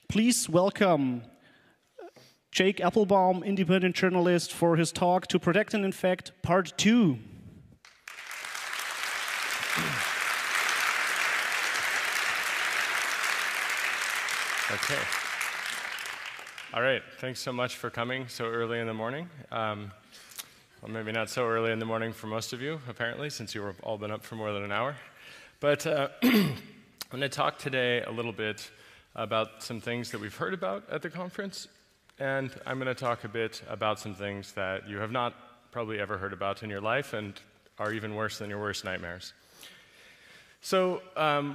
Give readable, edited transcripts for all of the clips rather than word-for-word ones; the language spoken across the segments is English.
Please welcome Jake Appelbaum, independent journalist, for his talk To Protect and Infect, Part 2. Okay. All right. Thanks so much for coming so early in the morning. Well, maybe not so early in the morning for most of you, apparently, since you were all been up for more than an hour. But I'm going to talk today a little bit about some things that we've heard about at the conference, and I'm going to talk a bit about some things that you have not probably ever heard about in your life and are even worse than your worst nightmares. So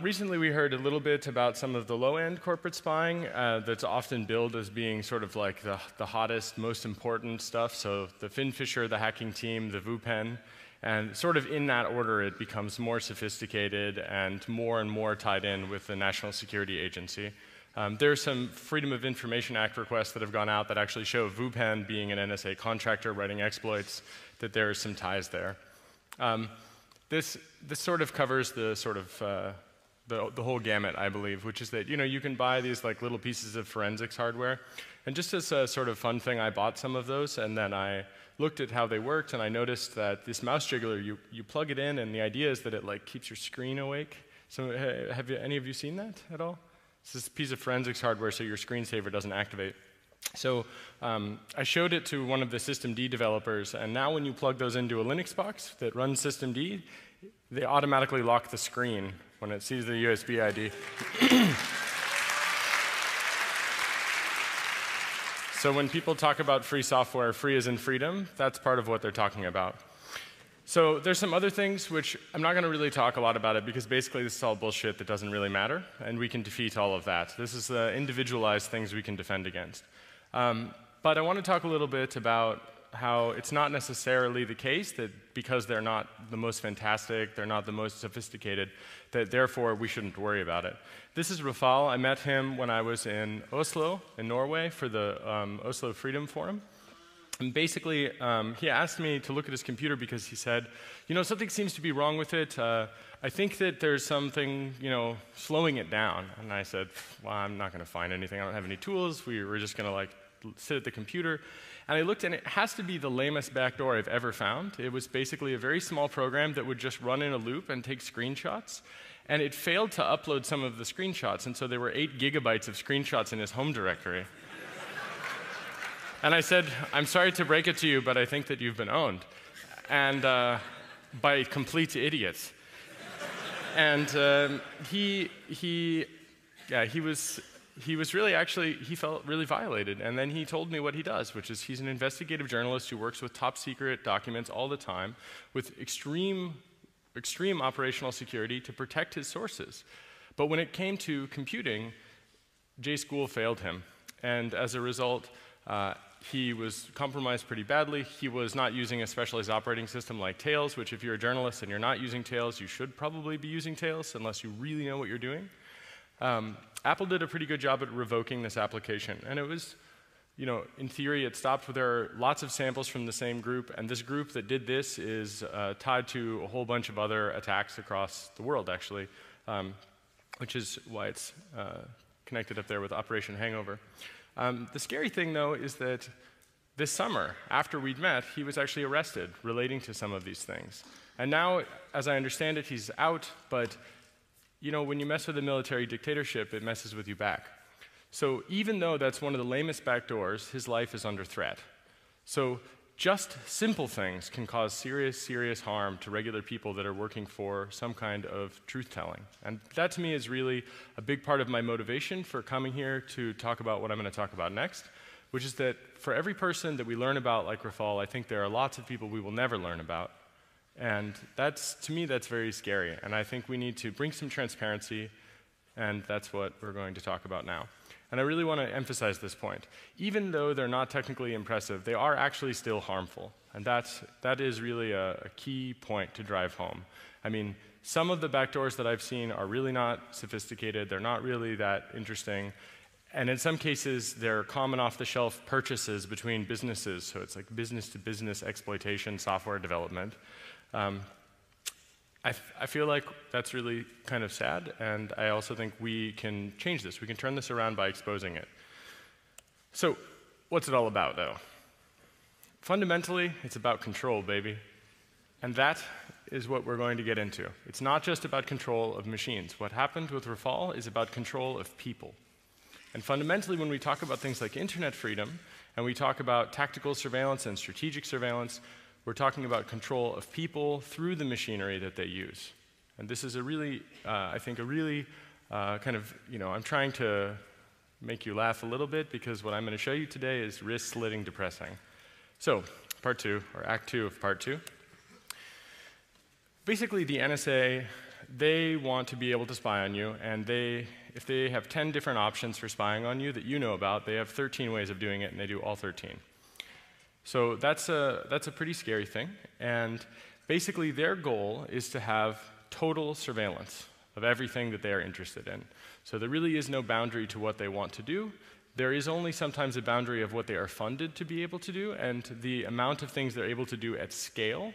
recently we heard a little bit about some of the low-end corporate spying that's often billed as being sort of like the hottest, most important stuff. So the Finfisher, the hacking team, the VuPen, and sort of in that order it becomes more sophisticated and more tied in with the National Security Agency. There are some Freedom of Information Act requests that have gone out that actually show VuPen being an NSA contractor writing exploits, that there are some ties there. This sort of covers the sort of the whole gamut, I believe, which is that you can buy these like little pieces of forensics hardware, and just as a sort of fun thing, I bought some of those, and then I looked at how they worked, and I noticed that this mouse jiggler, you plug it in, and the idea is that it like keeps your screen awake. So have any of you seen that at all? It's this piece of forensics hardware so your screensaver doesn't activate. So I showed it to one of the systemd developers, and now when you plug those into a Linux box that runs systemd, they automatically lock the screen when it sees the USB ID. So when people talk about free software, free as in freedom, that's part of what they're talking about. So there's some other things which I'm not going to really talk a lot about it because basically this is all bullshit that doesn't really matter, and we can defeat all of that. This is the individualized things we can defend against. But I want to talk a little bit about how it's not necessarily the case that because they're not the most fantastic, they're not the most sophisticated, that therefore we shouldn't worry about it. This is Rafal. I met him when I was in Oslo, in Norway, for the Oslo Freedom Forum. And basically, he asked me to look at his computer because he said, something seems to be wrong with it. I think that there's something, slowing it down. And I said, well, I'm not going to find anything. I don't have any tools. We were just going to, sit at the computer. And I looked, and it has to be the lamest backdoor I've ever found. It was basically a very small program that would just run in a loop and take screenshots. And it failed to upload some of the screenshots, and so there were 8 gigabytes of screenshots in his home directory. And I said, I'm sorry to break it to you, but I think that you've been owned. And by complete idiots. And he was really he felt really violated. And then he told me what he does, which is he's an investigative journalist who works with top secret documents all the time with extreme operational security to protect his sources. But when it came to computing, JSchool failed him. And as a result, he was compromised pretty badly. He was not using a specialized operating system like Tails, which if you're a journalist and you're not using Tails, you should probably be using Tails unless you really know what you're doing. Apple did a pretty good job at revoking this application. And it was, in theory, it stopped. There are lots of samples from the same group. And this group that did this is tied to a whole bunch of other attacks across the world, actually, which is why it's connected up there with Operation Hangover. The scary thing, though, is that this summer, after we'd met, he was actually arrested relating to some of these things. And now, as I understand it, he's out, but when you mess with a military dictatorship, it messes with you back. So even though that's one of the lamest backdoors, his life is under threat. So just simple things can cause serious harm to regular people that are working for some kind of truth-telling. And that, to me, is really a big part of my motivation for coming here to talk about what I'm going to talk about next, which is that for every person that we learn about, like Rafal, I think there are lots of people we will never learn about. And to me, that's very scary. And I think we need to bring some transparency, and that's what we're going to talk about now. And I really want to emphasize this point. Even though they're not technically impressive, they are actually still harmful. And that is really a key point to drive home. I mean, some of the backdoors that I've seen are really not sophisticated. They're not really that interesting. And in some cases, they're common off-the-shelf purchases between businesses. So it's like business-to-business exploitation software development. I feel like that's really kind of sad, and I also think we can change this. We can turn this around by exposing it. So what's it all about, though? Fundamentally, it's about control, baby. And that is what we're going to get into. It's not just about control of machines. What happened with Rafal is about control of people. And fundamentally, when we talk about things like internet freedom, and we talk about tactical surveillance and strategic surveillance, we're talking about control of people through the machinery that they use. And this is a really, I think, a really kind of, I'm trying to make you laugh a little bit because what I'm going to show you today is wrist-slitting depressing. So, part 2, or act 2 of part 2. Basically, the NSA, they want to be able to spy on you, and if they have 10 different options for spying on you that you know about, they have 13 ways of doing it, and they do all 13. So that's a pretty scary thing, and basically their goal is to have total surveillance of everything that they are interested in. So there really is no boundary to what they want to do. There is only sometimes a boundary of what they are funded to be able to do, and the amount of things they're able to do at scale.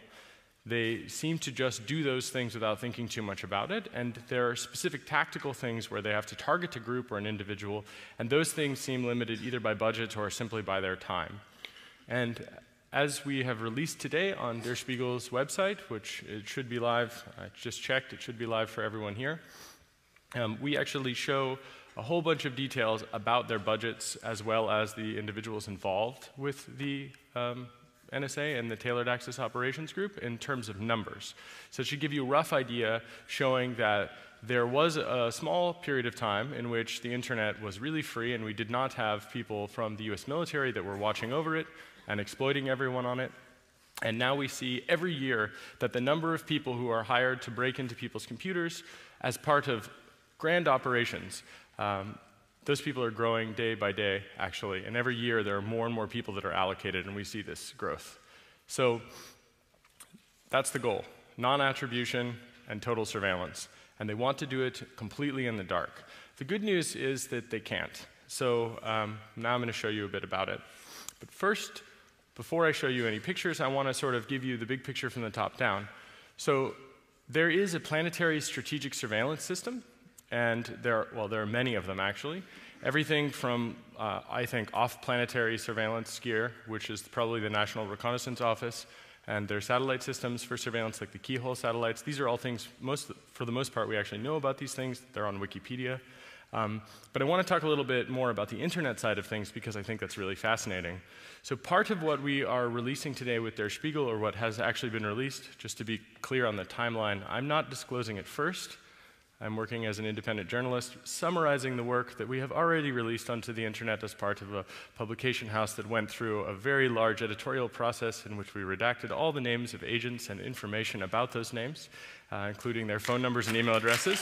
They seem to just do those things without thinking too much about it, and there are specific tactical things where they have to target a group or an individual, and those things seem limited either by budget or simply by their time. And as we have released today on Der Spiegel's website, which it should be live, I just checked, it should be live for everyone here, we actually show a whole bunch of details about their budgets as well as the individuals involved with the NSA and the Tailored Access Operations Group in terms of numbers. So it should give you a rough idea showing that there was a small period of time in which the internet was really free and we did not have people from the US military that were watching over it and exploiting everyone on it. And now we see every year that the number of people who are hired to break into people's computers as part of grand operations, those people are growing day by day, actually. And every year there are more and more people that are allocated, and we see this growth. So that's the goal, non-attribution and total surveillance. And they want to do it completely in the dark. The good news is that they can't. So now I'm going to show you a bit about it. But first, before I show you any pictures, I want to sort of give you the big picture from the top down. So there is a planetary strategic surveillance system, and there are many of them, actually. Everything from, I think, off-planetary surveillance gear, which is probably the National Reconnaissance Office, and their satellite systems for surveillance, like the keyhole satellites. These are all things, for the most part, we actually know about these things. They're on Wikipedia. But I want to talk a little bit more about the internet side of things because I think that's really fascinating. So part of what we are releasing today with Der Spiegel, or what has actually been released, just to be clear on the timeline, I'm not disclosing it first. I'm working as an independent journalist, summarizing the work that we have already released onto the internet as part of a publication house that went through a very large editorial process in which we redacted all the names of agents and information about those names, including their phone numbers and email addresses.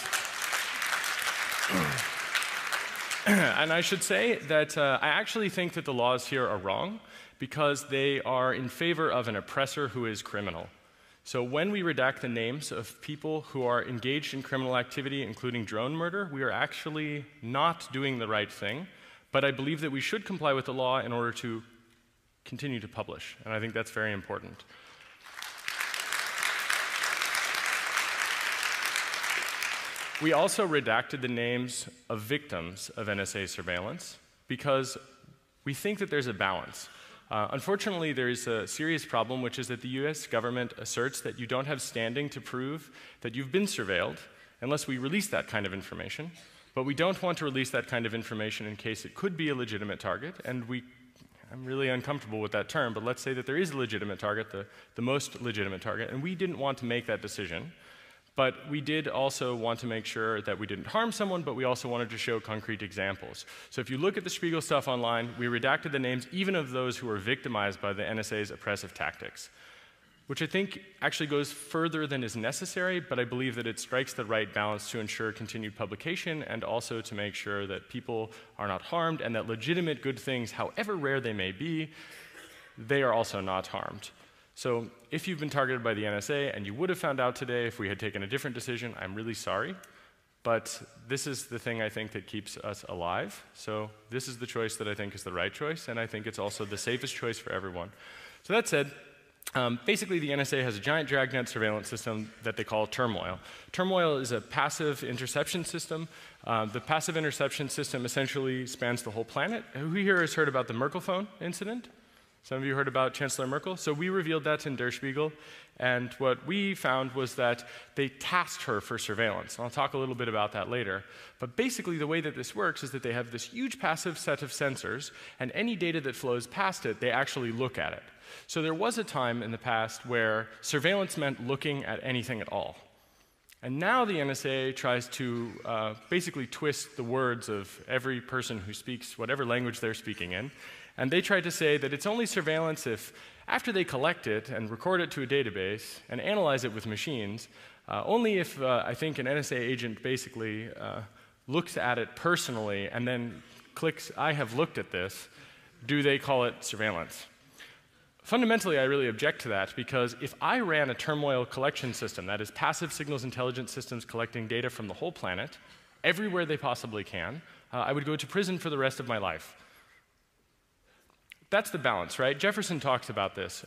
And I should say that I actually think that the laws here are wrong because they are in favor of an oppressor who is criminal. So when we redact the names of people who are engaged in criminal activity, including drone murder, we are actually not doing the right thing, but I believe that we should comply with the law in order to continue to publish, and I think that's very important. We also redacted the names of victims of NSA surveillance because we think that there's a balance. Unfortunately, there is a serious problem, which is that the US government asserts that you don't have standing to prove that you've been surveilled unless we release that kind of information. But we don't want to release that kind of information in case it could be a legitimate target, and I'm really uncomfortable with that term, but let's say that there is a legitimate target, the most legitimate target, and we didn't want to make that decision. But we did also want to make sure that we didn't harm someone, but we also wanted to show concrete examples. So if you look at the Spiegel stuff online, we redacted the names even of those who were victimized by the NSA's oppressive tactics, which I think actually goes further than is necessary, but I believe that it strikes the right balance to ensure continued publication and also to make sure that people are not harmed and that legitimate good things, however rare they may be, they are also not harmed. So if you've been targeted by the NSA and you would have found out today if we had taken a different decision, I'm really sorry. But this is the thing I think that keeps us alive. So this is the choice that I think is the right choice, and I think it's also the safest choice for everyone. So that said, Basically, the NSA has a giant dragnet surveillance system that they call Turmoil. Turmoil is a passive interception system. The passive interception system essentially spans the whole planet. Who here has heard about the Merkel phone incident? Some of you heard about Chancellor Merkel? So we revealed that in Der Spiegel, and what we found was that they tasked her for surveillance. And I'll talk a little bit about that later. But basically, the way that this works is that they have this huge passive set of sensors, and any data that flows past it, they actually look at it. So there was a time in the past where surveillance meant looking at anything at all. And now the NSA tries to basically twist the words of every person who speaks whatever language they're speaking in. And they try to say that it's only surveillance if, after they collect it and record it to a database and analyze it with machines, only if, I think, an NSA agent basically looks at it personally and then clicks, I have looked at this, do they call it surveillance. Fundamentally, I really object to that, because if I ran a Turmoil collection system, that is passive signals intelligence systems collecting data from the whole planet, everywhere they possibly can, I would go to prison for the rest of my life. That's the balance, right? Jefferson talks about this.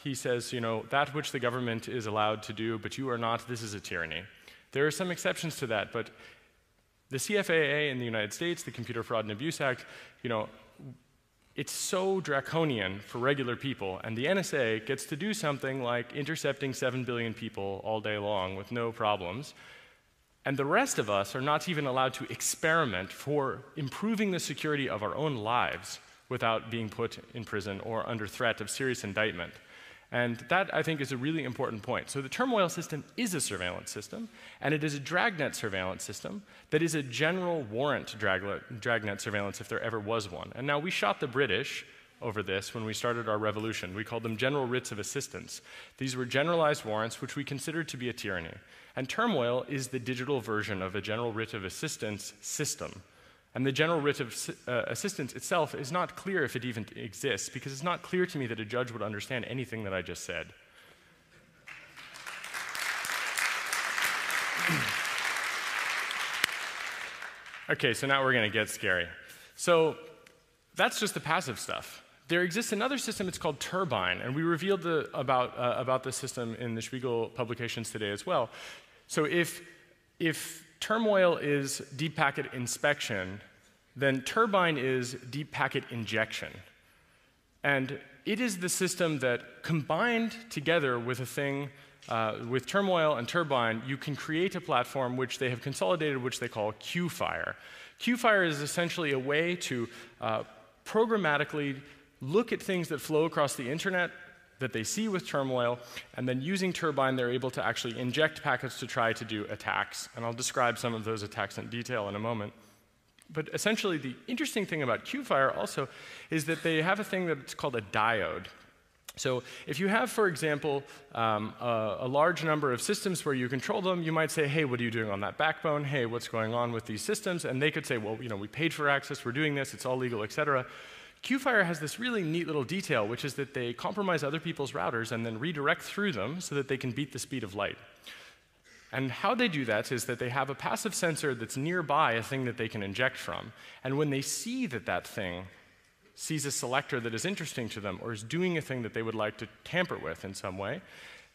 He says, you know, that which the government is allowed to do, but you are not, this is a tyranny. There are some exceptions to that, but the CFAA in the United States, the Computer Fraud and Abuse Act, you know, it's so draconian for regular people, and the NSA gets to do something like intercepting 7 billion people all day long with no problems, and the rest of us are not even allowed to experiment for improving the security of our own lives without being put in prison or under threat of serious indictment. And that, I think, is a really important point. So the Turmoil system is a surveillance system, and it is a dragnet surveillance system that is a general warrant dragnet surveillance if there ever was one. And now we shot the British over this when we started our revolution. We called them general writs of assistance. These were generalized warrants which we considered to be a tyranny. And Turmoil is the digital version of a general writ of assistance system. And the general writ of assistance itself is not clear if it even exists, because it's not clear to me that a judge would understand anything that I just said. Okay, so now we're going to get scary. So that's just the passive stuff. There exists another system, it's called Turbine, and we revealed about this system in the Spiegel publications today as well. So if Turmoil is deep packet inspection, then Turbine is deep packet injection. And it is the system that, combined together with a thing, with Turmoil and Turbine, you can create a platform which they have consolidated, which they call Q-Fire. Q-Fire is essentially a way to programmatically look at things that flow across the internet that they see with Turmoil, and then using Turbine, they're able to actually inject packets to try to do attacks. And I'll describe some of those attacks in detail in a moment. But essentially, the interesting thing about Q-Fire also is that they have a thing that's called a diode. So if you have, for example, a large number of systems where you control them, you might say, hey, what are you doing on that backbone? Hey, what's going on with these systems? And they could say, well, you know, we paid for access, we're doing this, it's all legal, et cetera. Q-Fire has this really neat little detail, which is that they compromise other people's routers and then redirect through them so that they can beat the speed of light. And how they do that is that they have a passive sensor that's nearby a thing that they can inject from. And when they see that that thing sees a selector that is interesting to them or is doing a thing that they would like to tamper with in some way,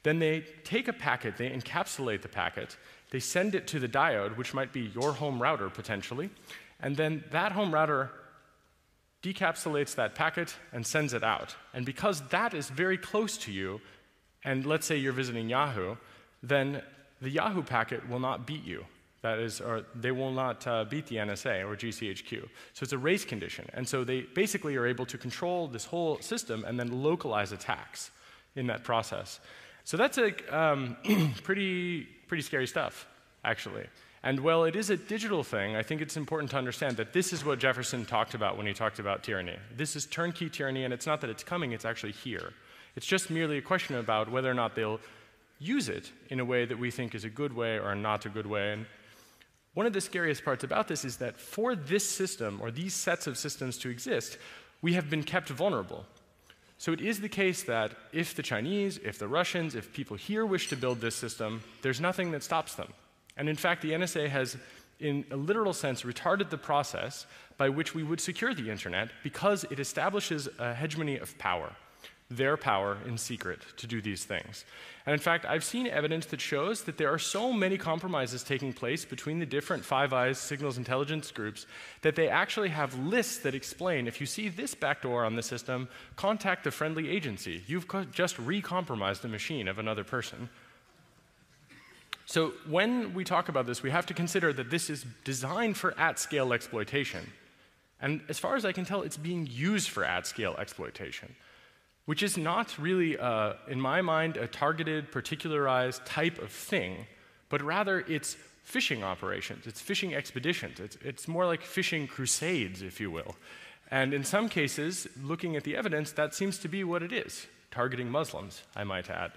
then they take a packet, they encapsulate the packet, they send it to the diode, which might be your home router potentially, and then that home router decapsulates that packet and sends it out. And because that is very close to you, and let's say you're visiting Yahoo, then the Yahoo packet will not beat you. That is, or they will not beat the NSA or GCHQ. So it's a race condition. And so they basically are able to control this whole system and then localize attacks in that process. So that's pretty scary stuff, actually. And while it is a digital thing, I think it's important to understand that this is what Jefferson talked about when he talked about tyranny. This is turnkey tyranny, and it's not that it's coming, it's actually here. It's just merely a question about whether or not they'll use it in a way that we think is a good way or not a good way. And one of the scariest parts about this is that for this system, or these sets of systems to exist, we have been kept vulnerable. So it is the case that if the Chinese, if the Russians, if people here wish to build this system, there's nothing that stops them. And in fact, the NSA has, in a literal sense, retarded the process by which we would secure the internet because it establishes a hegemony of power. their power in secret to do these things. And in fact, I've seen evidence that shows that there are so many compromises taking place between the different Five Eyes signals intelligence groups that they actually have lists that explain, if you see this backdoor on the system, contact the friendly agency. You've just re-compromised the machine of another person. So when we talk about this, we have to consider that this is designed for at-scale exploitation. And as far as I can tell, it's being used for at-scale exploitation, which is not really, in my mind, a targeted, particularized type of thing, but rather it's fishing operations, it's fishing expeditions, it's more like fishing crusades, if you will. And in some cases, looking at the evidence, that seems to be what it is, targeting Muslims, I might add,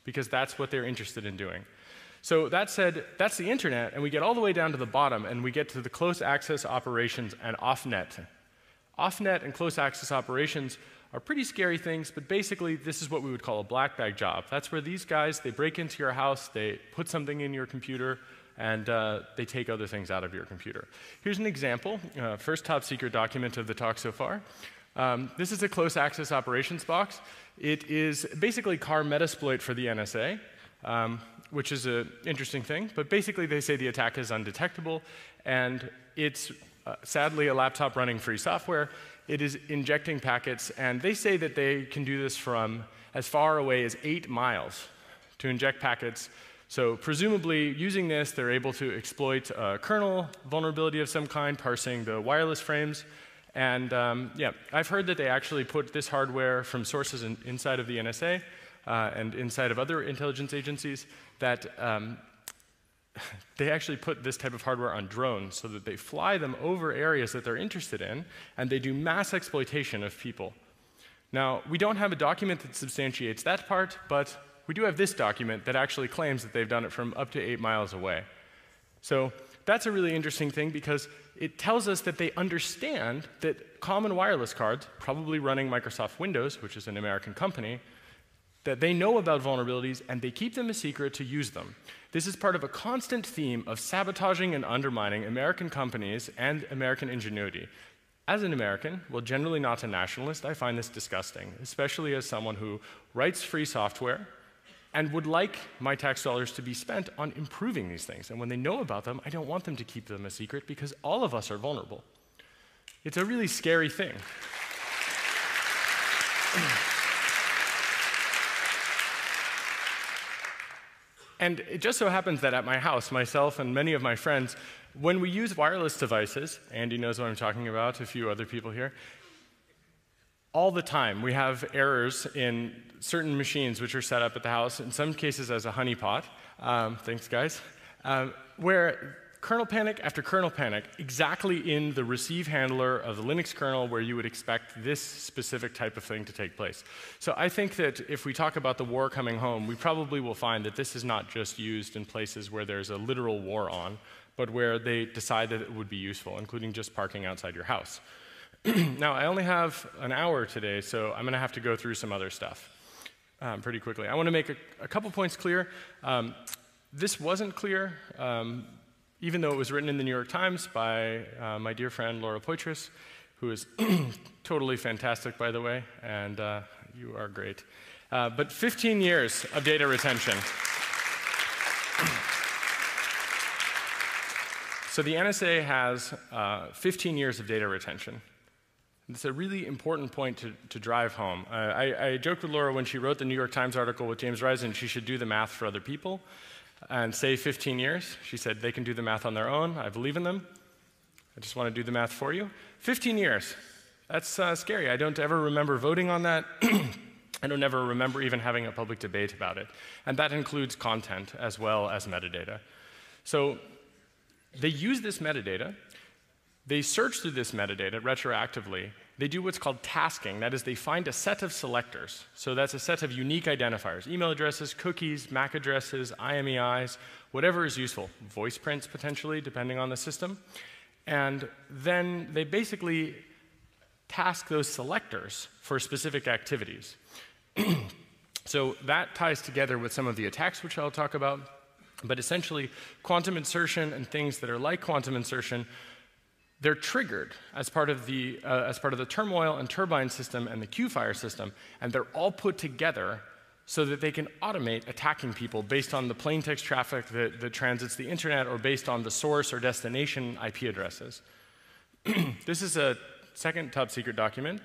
because that's what they're interested in doing. So that said, that's the internet, and we get all the way down to the bottom, and we get to the close access operations and off-net. Off-net and close access operations are pretty scary things, but basically this is what we would call a black bag job. That's where these guys, they break into your house, they put something in your computer, and they take other things out of your computer. Here's an example, first top secret document of the talk so far. This is a close access operations box. It is basically car metasploit for the NSA. Which is an interesting thing, but basically they say the attack is undetectable, and it's sadly a laptop running free software. It is injecting packets, and they say that they can do this from as far away as 8 miles to inject packets. So presumably, using this, they're able to exploit a kernel vulnerability of some kind, parsing the wireless frames. And yeah, I've heard that they actually put this hardware from sources inside of the NSA, and inside of other intelligence agencies, that they actually put this type of hardware on drones so that they fly them over areas that they're interested in, and they do mass exploitation of people. Now, we don't have a document that substantiates that part, but we do have this document that actually claims that they've done it from up to 8 miles away. So that's a really interesting thing because it tells us that they understand that common wireless cards, probably running Microsoft Windows, which is an American company, that they know about vulnerabilities and they keep them a secret to use them. This is part of a constant theme of sabotaging and undermining American companies and American ingenuity. As an American, well, generally not a nationalist, I find this disgusting, especially as someone who writes free software and would like my tax dollars to be spent on improving these things. And when they know about them, I don't want them to keep them a secret because all of us are vulnerable. It's a really scary thing. And it just so happens that at my house, myself and many of my friends, when we use wireless devices, Andy knows what I'm talking about, a few other people here, all the time we have errors in certain machines which are set up at the house, in some cases as a honeypot, thanks guys, where kernel panic after kernel panic, exactly in the receive handler of the Linux kernel where you would expect this specific type of thing to take place. So I think that if we talk about the war coming home, we probably will find that this is not just used in places where there's a literal war on, but where they decide that it would be useful, including just parking outside your house. Now, I only have an hour today, so I'm going to have to go through some other stuff pretty quickly. I want to make a couple points clear. This wasn't clear. Even though it was written in the New York Times by my dear friend Laura Poitras, who is totally fantastic, by the way, and you are great. But 15 years of data retention. So the NSA has 15 years of data retention. It's a really important point to drive home. I joked with Laura when she wrote the New York Times article with James Risen, she should do the math for other people and say 15 years. She said they can do the math on their own. I believe in them. I just want to do the math for you. 15 years. That's scary. I don't ever remember voting on that. I don't ever remember even having a public debate about it. And that includes content as well as metadata. So they use this metadata. They search through this metadata retroactively. They do what's called tasking. That is, they find a set of selectors. So that's a set of unique identifiers, email addresses, cookies, MAC addresses, IMEIs, whatever is useful, voice prints potentially, depending on the system. And then they basically task those selectors for specific activities. So that ties together with some of the attacks, which I'll talk about. But essentially, quantum insertion and things that are like quantum insertion they're triggered as part of the turmoil and turbine system and the Q-fire system, and they're all put together so that they can automate attacking people based on the plain text traffic that transits the internet or based on the source or destination IP addresses. This is a second top secret document.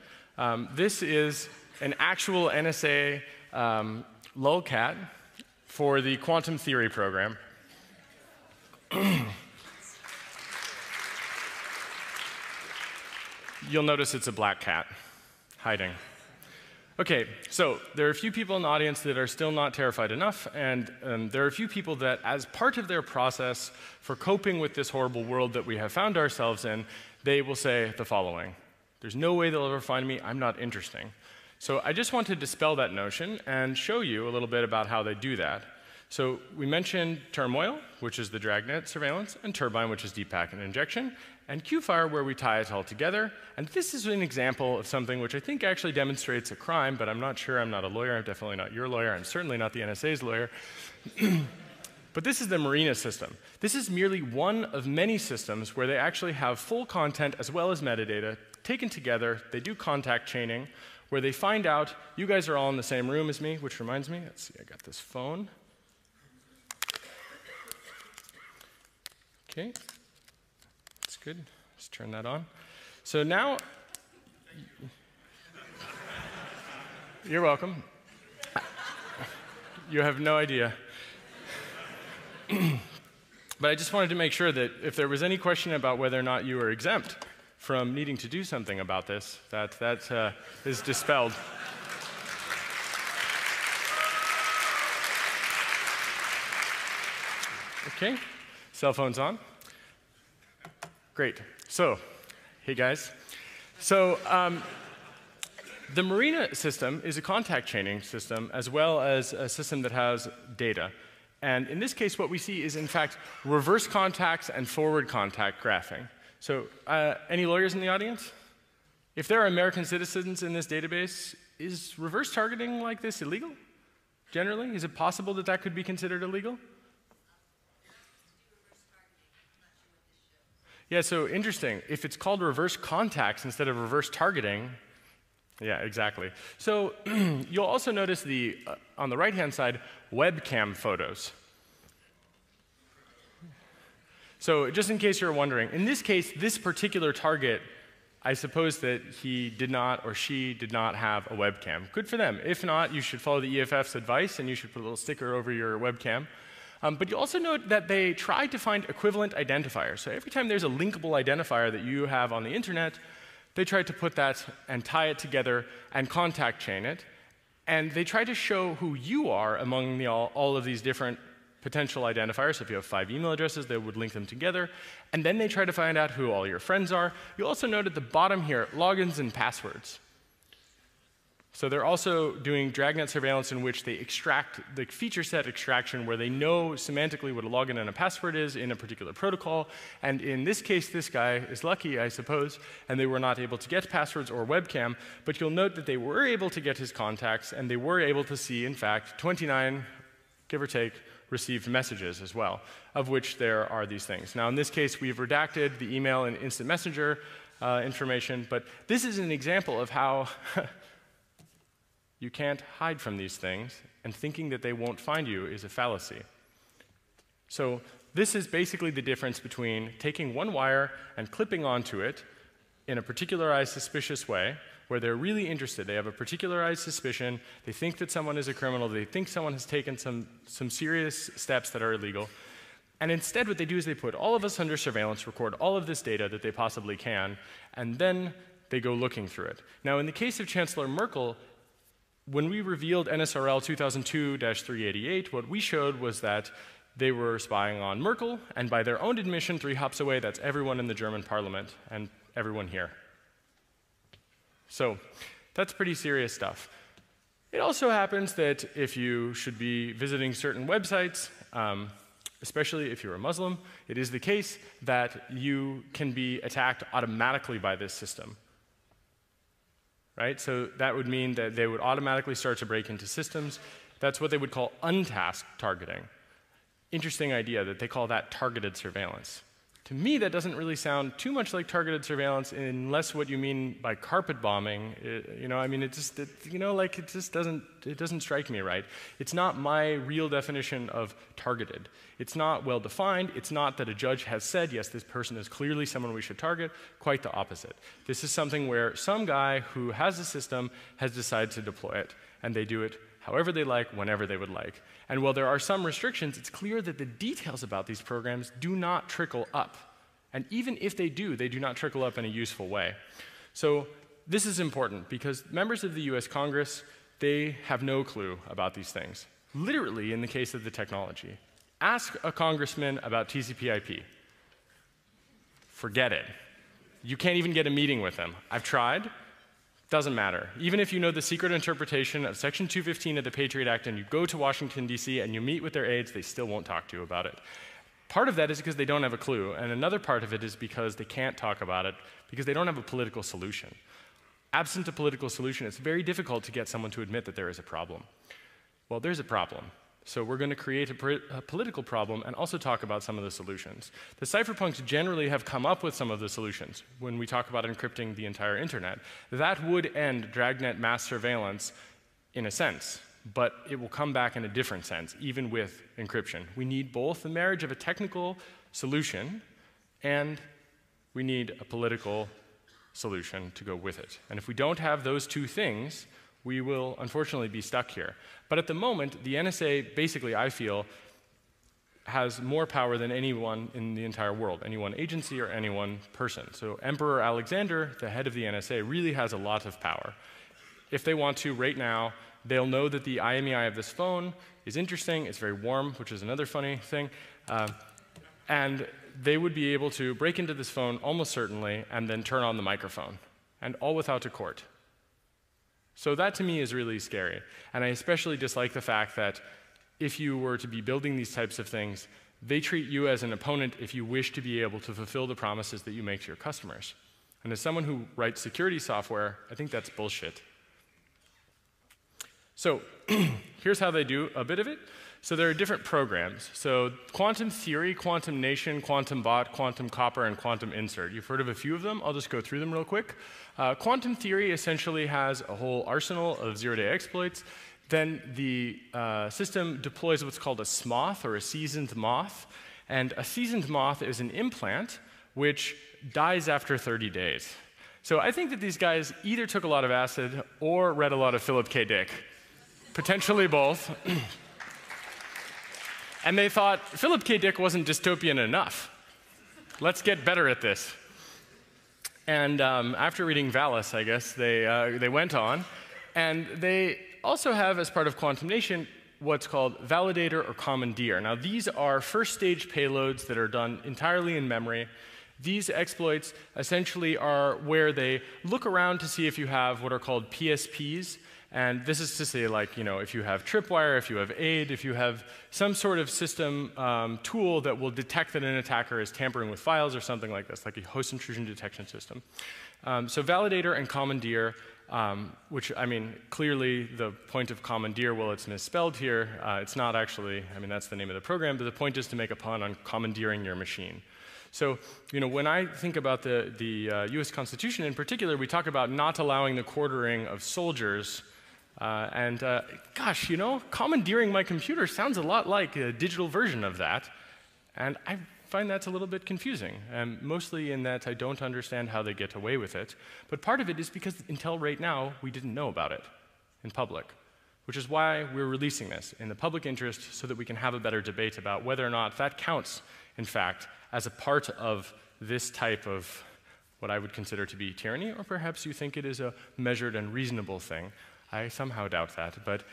This is an actual NSA lolcat for the quantum theory program. You'll notice it's a black cat hiding. Okay, so there are a few people in the audience that are still not terrified enough, and there are a few people that, as part of their process for coping with this horrible world that we have found ourselves in, they will say the following: there's no way they'll ever find me, I'm not interesting. So I just want to dispel that notion and show you a little bit about how they do that. So we mentioned turmoil, which is the dragnet surveillance, and turbine, which is deep packet injection, and Q-fire, where we tie it all together. And this is an example of something which I think actually demonstrates a crime, but I'm not sure. I'm not a lawyer. I'm definitely not your lawyer. I'm certainly not the NSA's lawyer. But this is the Marina system. This is merely one of many systems where they actually have full content as well as metadata taken together. They do contact chaining, where they find out you guys are all in the same room as me, which reminds me, let's see, I got this phone. Okay. That's good. Let's turn that on. So now, you're welcome. You have no idea. But I just wanted to make sure that if there was any question about whether or not you were exempt from needing to do something about this, that is dispelled. Okay, cell phone's on. Great. So, hey guys. So, the Marina system is a contact chaining system as well as a system that has data. And in this case, what we see is, in fact, reverse contacts and forward contact graphing. So, any lawyers in the audience? If there are American citizens in this database, is reverse targeting like this illegal? Generally, is it possible that that could be considered illegal? Yeah, so interesting. If it's called reverse contacts instead of reverse targeting, yeah, exactly. So you'll also notice on the right-hand side, webcam photos. So just in case you're wondering, in this case, this particular target, I suppose that he did not or she did not have a webcam. Good for them. If not, you should follow the EFF's advice and you should put a little sticker over your webcam. But you also note that they tried to find equivalent identifiers. So every time there's a linkable identifier that you have on the internet, they tried to put that and tie it together and contact chain it. And they tried to show who you are among all of these different potential identifiers. So if you have 5 email addresses, they would link them together. And then they try to find out who all your friends are. You also note at the bottom here, logins and passwords. So they're also doing dragnet surveillance in which they extract the feature set extraction where they know semantically what a login and a password is in a particular protocol. And in this case, this guy is lucky, I suppose, and they were not able to get passwords or webcam. But you'll note that they were able to get his contacts, and they were able to see, in fact, 29, give or take, received messages as well, of which there are these things. Now, in this case, we've redacted the email and instant messenger information, but this is an example of how you can't hide from these things, and thinking that they won't find you is a fallacy. So this is basically the difference between taking one wire and clipping onto it in a particularized suspicious way, where they're really interested. They have a particularized suspicion. They think that someone is a criminal. They think someone has taken some serious steps that are illegal. And instead, what they do is they put all of us under surveillance, record all of this data that they possibly can, and then they go looking through it. Now, in the case of Chancellor Merkel, when we revealed NSRL 2002-388, what we showed was that they were spying on Merkel, and by their own admission, 3 hops away, that's everyone in the German parliament and everyone here. So that's pretty serious stuff. It also happens that if you should be visiting certain websites, especially if you're a Muslim, it is the case that you can be attacked automatically by this system. Right? So that would mean that they would automatically start to break into systems. That's what they would call untasked targeting. Interesting idea that they call that targeted surveillance. To me, that doesn't really sound too much like targeted surveillance, unless what you mean by carpet bombing. It just doesn't strike me right. It's not my real definition of targeted. It's not well defined. It's not that a judge has said, yes, this person is clearly someone we should target. Quite the opposite. This is something where some guy who has a system has decided to deploy it, and they do it however they like, whenever they would like. And while there are some restrictions, it's clear that the details about these programs do not trickle up. And even if they do not trickle up in a useful way. So this is important because members of the US Congress, they have no clue about these things. Literally, in the case of the technology. Ask a congressman about TCP/IP. Forget it. You can't even get a meeting with them. I've tried. Doesn't matter. Even if you know the secret interpretation of Section 215 of the Patriot Act and you go to Washington, D.C. and you meet with their aides, they still won't talk to you about it. Part of that is because they don't have a clue, and another part of it is because they can't talk about it because they don't have a political solution. Absent a political solution, it's very difficult to get someone to admit that there is a problem. Well, there's a problem. So we're going to create a political problem and also talk about some of the solutions. The cypherpunks generally have come up with some of the solutions when we talk about encrypting the entire internet. That would end dragnet mass surveillance in a sense, but it will come back in a different sense, even with encryption. We need both the marriage of a technical solution and we need a political solution to go with it. And if we don't have those two things, we will unfortunately be stuck here. But at the moment, the NSA, basically, I feel, has more power than anyone in the entire world, any one agency or any one person. So Emperor Alexander, the head of the NSA, really has a lot of power. If they want to, right now, they'll know that the IMEI of this phone is interesting, it's very warm, which is another funny thing, and they would be able to break into this phone almost certainly and then turn on the microphone, and all without a court. So that to me is really scary, and I especially dislike the fact that if you were to be building these types of things, they treat you as an opponent if you wish to be able to fulfill the promises that you make to your customers. And as someone who writes security software, I think that's bullshit. So here's how they do a bit of it. So there are different programs. So quantum theory, quantum nation, quantum bot, quantum copper, and quantum insert. You've heard of a few of them. I'll just go through them real quick. Quantum theory essentially has a whole arsenal of zero-day exploits. Then the system deploys what's called a SMOTH, or a seasoned moth. And a seasoned moth is an implant which dies after 30 days. So I think that these guys either took a lot of acid or read a lot of Philip K. Dick. Potentially both. And they thought, Philip K. Dick wasn't dystopian enough. Let's get better at this. And after reading Valis, I guess, they went on. And they also have, as part of Quantum Nation, what's called validator or commandeer. Now, these are first-stage payloads that are done entirely in memory. These exploits essentially are where they look around to see if you have what are called PSPs. And this is to say, like, if you have tripwire, if you have AID, if you have some sort of system tool that will detect that an attacker is tampering with files or something like this, like a host intrusion detection system. So validator and commandeer, which, clearly the point of commandeer, well, it's misspelled here. It's not actually, that's the name of the program, but the point is to make a pun on commandeering your machine. So, when I think about the US Constitution in particular, we talk about not allowing the quartering of soldiers. Gosh, commandeering my computer sounds a lot like a digital version of that. And I find that's a little bit confusing, mostly in that I don't understand how they get away with it. But part of it is because until right now, we didn't know about it in public, which is why we're releasing this in the public interest so that we can have a better debate about whether or not that counts, in fact, as a part of this type of what I would consider to be tyranny, or perhaps you think it is a measured and reasonable thing. I somehow doubt that. But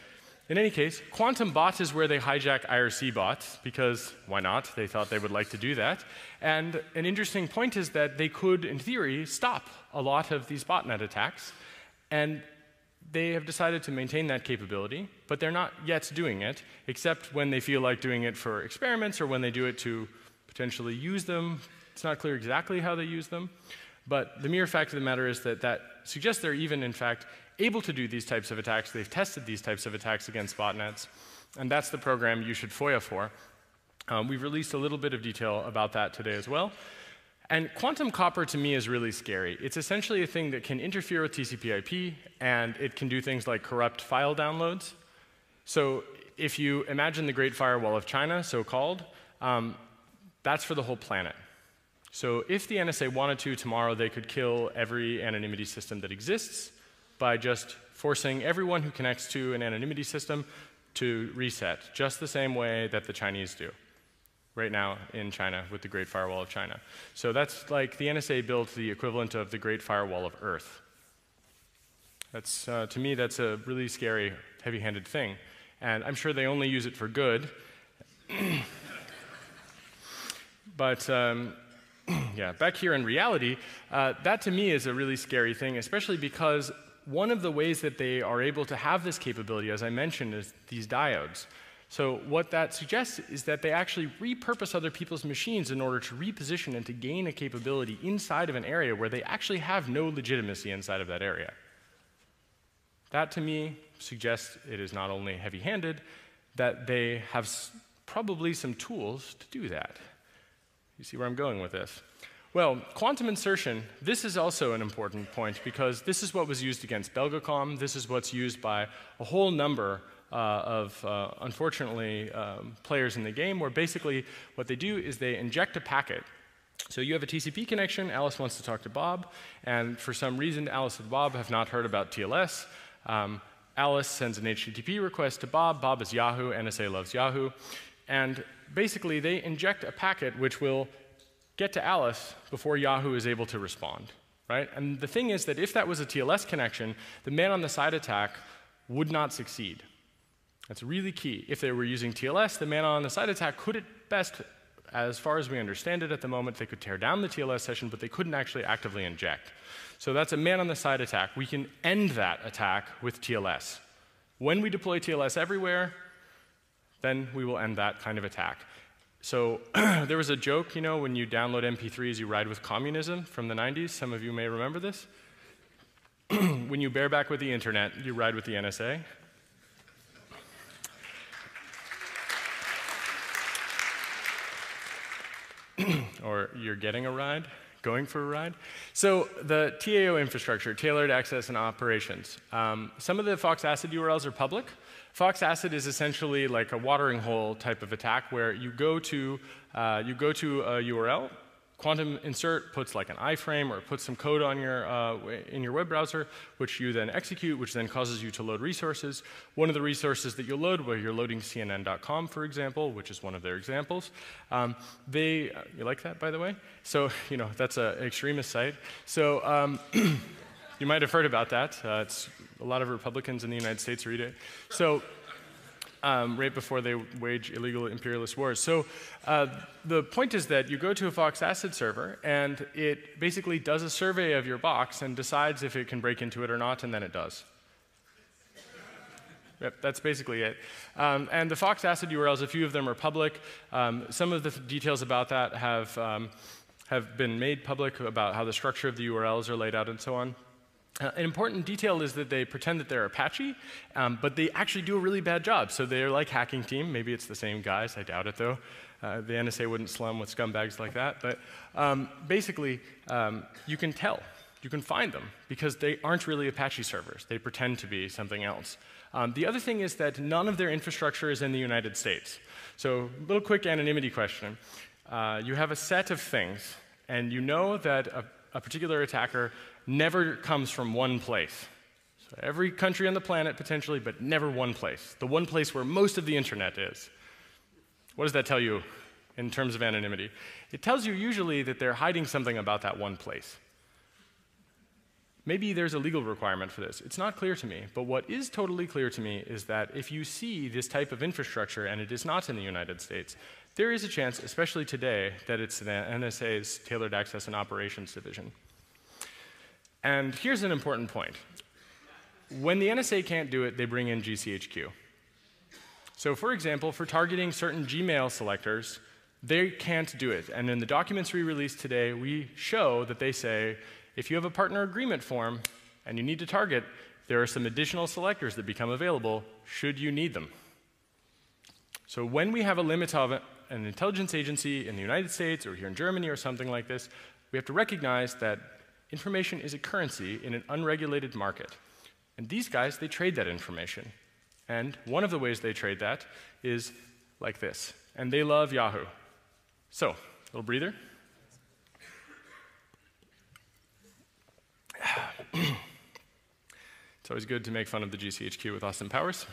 in any case, quantum bots is where they hijack IRC bots, because why not? They thought they would like to do that. And an interesting point is that they could, in theory, stop a lot of these botnet attacks. And they have decided to maintain that capability, but they're not yet doing it, except when they feel like doing it for experiments or when they do it to potentially use them. It's not clear exactly how they use them. But the mere fact of the matter is that that suggests they're even, in fact, able to do these types of attacks. They've tested these types of attacks against botnets, and that's the program you should FOIA for. We've released a little bit of detail about that today as well. And quantum copper, to me, is really scary. It's essentially a thing that can interfere with TCP/IP, and it can do things like corrupt file downloads. So if you imagine the Great Firewall of China, so-called, that's for the whole planet. So if the NSA wanted to, tomorrow they could kill every anonymity system that exists by just forcing everyone who connects to an anonymity system to reset, just the same way that the Chinese do right now in China with the Great Firewall of China. So that's like the NSA built the equivalent of the Great Firewall of Earth. That's, to me, that's a really scary, heavy-handed thing. And I'm sure they only use it for good. But yeah, back here in reality, that to me is a really scary thing, especially because one of the ways that they are able to have this capability, as I mentioned, is these diodes. So what that suggests is that they actually repurpose other people's machines in order to reposition and to gain a capability inside of an area where they actually have no legitimacy inside of that area. That, to me, suggests it is not only heavy-handed, that they have probably some tools to do that. You see where I'm going with this? Well, quantum insertion, this is also an important point because this is what was used against Belgacom. This is what's used by a whole number unfortunately, players in the game, where basically what they do is they inject a packet. So you have a TCP connection, Alice wants to talk to Bob, and for some reason Alice and Bob have not heard about TLS. Alice sends an HTTP request to Bob, Bob is Yahoo, NSA loves Yahoo, and basically they inject a packet which will get to Alice before Yahoo is able to respond, right? And the thing is that if that was a TLS connection, the man-on-the-side attack would not succeed. That's really key. If they were using TLS, the man-on-the-side attack could at best, as far as we understand it at the moment, they could tear down the TLS session, but they couldn't actually actively inject. So that's a man-on-the-side attack. We can end that attack with TLS. When we deploy TLS everywhere, then we will end that kind of attack. So there was a joke, you know, when you download MP3s, you ride with communism from the 90s. Some of you may remember this. When you bareback with the internet, you ride with the NSA. Or you're getting a ride, going for a ride. So the TAO infrastructure, tailored access and operations. Some of the Fox ACID URLs are public. Fox ACID is essentially like a watering hole type of attack where you go to a URL, quantum insert puts like an iframe or puts some code on your, in your web browser, which you then execute, which then causes you to load resources. One of the resources that you'll load, where you're loading CNN.com, for example, which is one of their examples. You like that, by the way? So, you know, that's an extremist site. So you might have heard about that. It's a lot of Republicans in the United States read it. So right before they wage illegal imperialist wars. So the point is that you go to a Fox ACID server, and it basically does a survey of your box and decides if it can break into it or not, and then it does. Yep, that's basically it. And the Fox ACID URLs, a few of them are public. Some of the details about that have been made public about how the structure of the URLs are laid out and so on. An important detail is that they pretend that they're Apache, but they actually do a really bad job. So they're like Hacking Team. Maybe it's the same guys. I doubt it, though. The NSA wouldn't slum with scumbags like that. But basically, you can tell. You can find them, because they aren't really Apache servers. They pretend to be something else. The other thing is that none of their infrastructure is in the United States. So a little quick anonymity question. You have a set of things, and you know that a particular attacker never comes from one place. So every country on the planet, potentially, but never one place. The one place where most of the internet is. What does that tell you in terms of anonymity? It tells you usually that they're hiding something about that one place. Maybe there's a legal requirement for this. It's not clear to me. But what is totally clear to me is that if you see this type of infrastructure and it is not in the United States, there is a chance, especially today, that it's the NSA's Tailored Access and Operations Division. And here's an important point. When the NSA can't do it, they bring in GCHQ. So for example, for targeting certain Gmail selectors, they can't do it. And in the documents we released today, we show that they say, if you have a partner agreement form and you need to target, there are some additional selectors that become available should you need them. So when we have a limit of an intelligence agency in the United States or here in Germany or something like this, we have to recognize that information is a currency in an unregulated market. And these guys, they trade that information. And one of the ways they trade that is like this. And they love Yahoo. So, little breather. It's always good to make fun of the GCHQ with Austin Powers.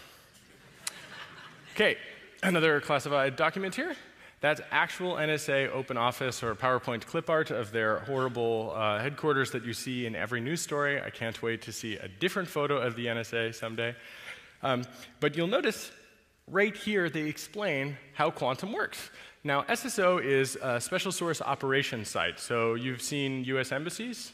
Okay, another classified document here. That's actual NSA open office or PowerPoint clip art of their horrible headquarters that you see in every news story. I can't wait to see a different photo of the NSA someday. But you'll notice right here they explain how quantum works. Now, SSO is a special source operations site. So you've seen US embassies.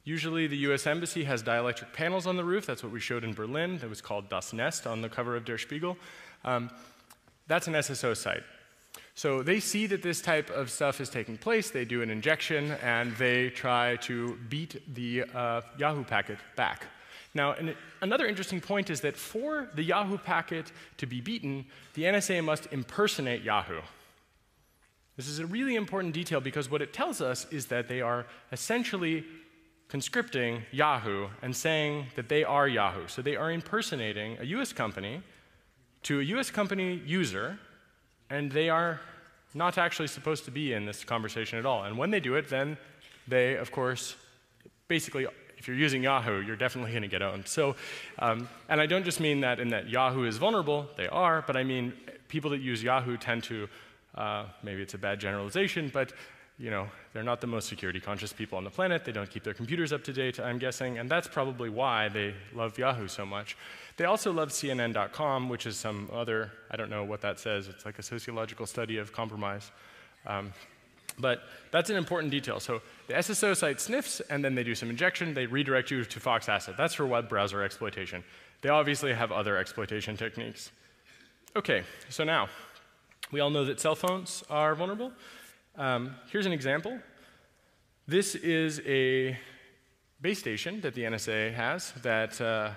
Usually the US Embassy has dielectric panels on the roof. That's what we showed in Berlin. That was called Das Nest on the cover of Der Spiegel. That's an SSO site. So they see that this type of stuff is taking place. They do an injection, and they try to beat the Yahoo packet back. Now, another interesting point is that for the Yahoo packet to be beaten, the NSA must impersonate Yahoo. This is a really important detail because what it tells us is that they are essentially conscripting Yahoo and saying that they are Yahoo. So they are impersonating a US company to a US company user, and they are not actually supposed to be in this conversation at all. And when they do it, then they, of course, basically, if you're using Yahoo, you're definitely going to get owned. So, and I don't just mean that in that Yahoo is vulnerable, they are, but I mean people that use Yahoo tend to, maybe it's a bad generalization, but you know, they're not the most security-conscious people on the planet. They don't keep their computers up to date, I'm guessing, and that's probably why they love Yahoo so much. They also love CNN.com, which is some other, I don't know what that says. It's like a sociological study of compromise. But that's an important detail. So the SSO site sniffs, and then they do some injection. They redirect you to Fox Asset. That's for web browser exploitation. They obviously have other exploitation techniques. OK, so now, we all know that cell phones are vulnerable. Here's an example. This is a base station that the NSA has that I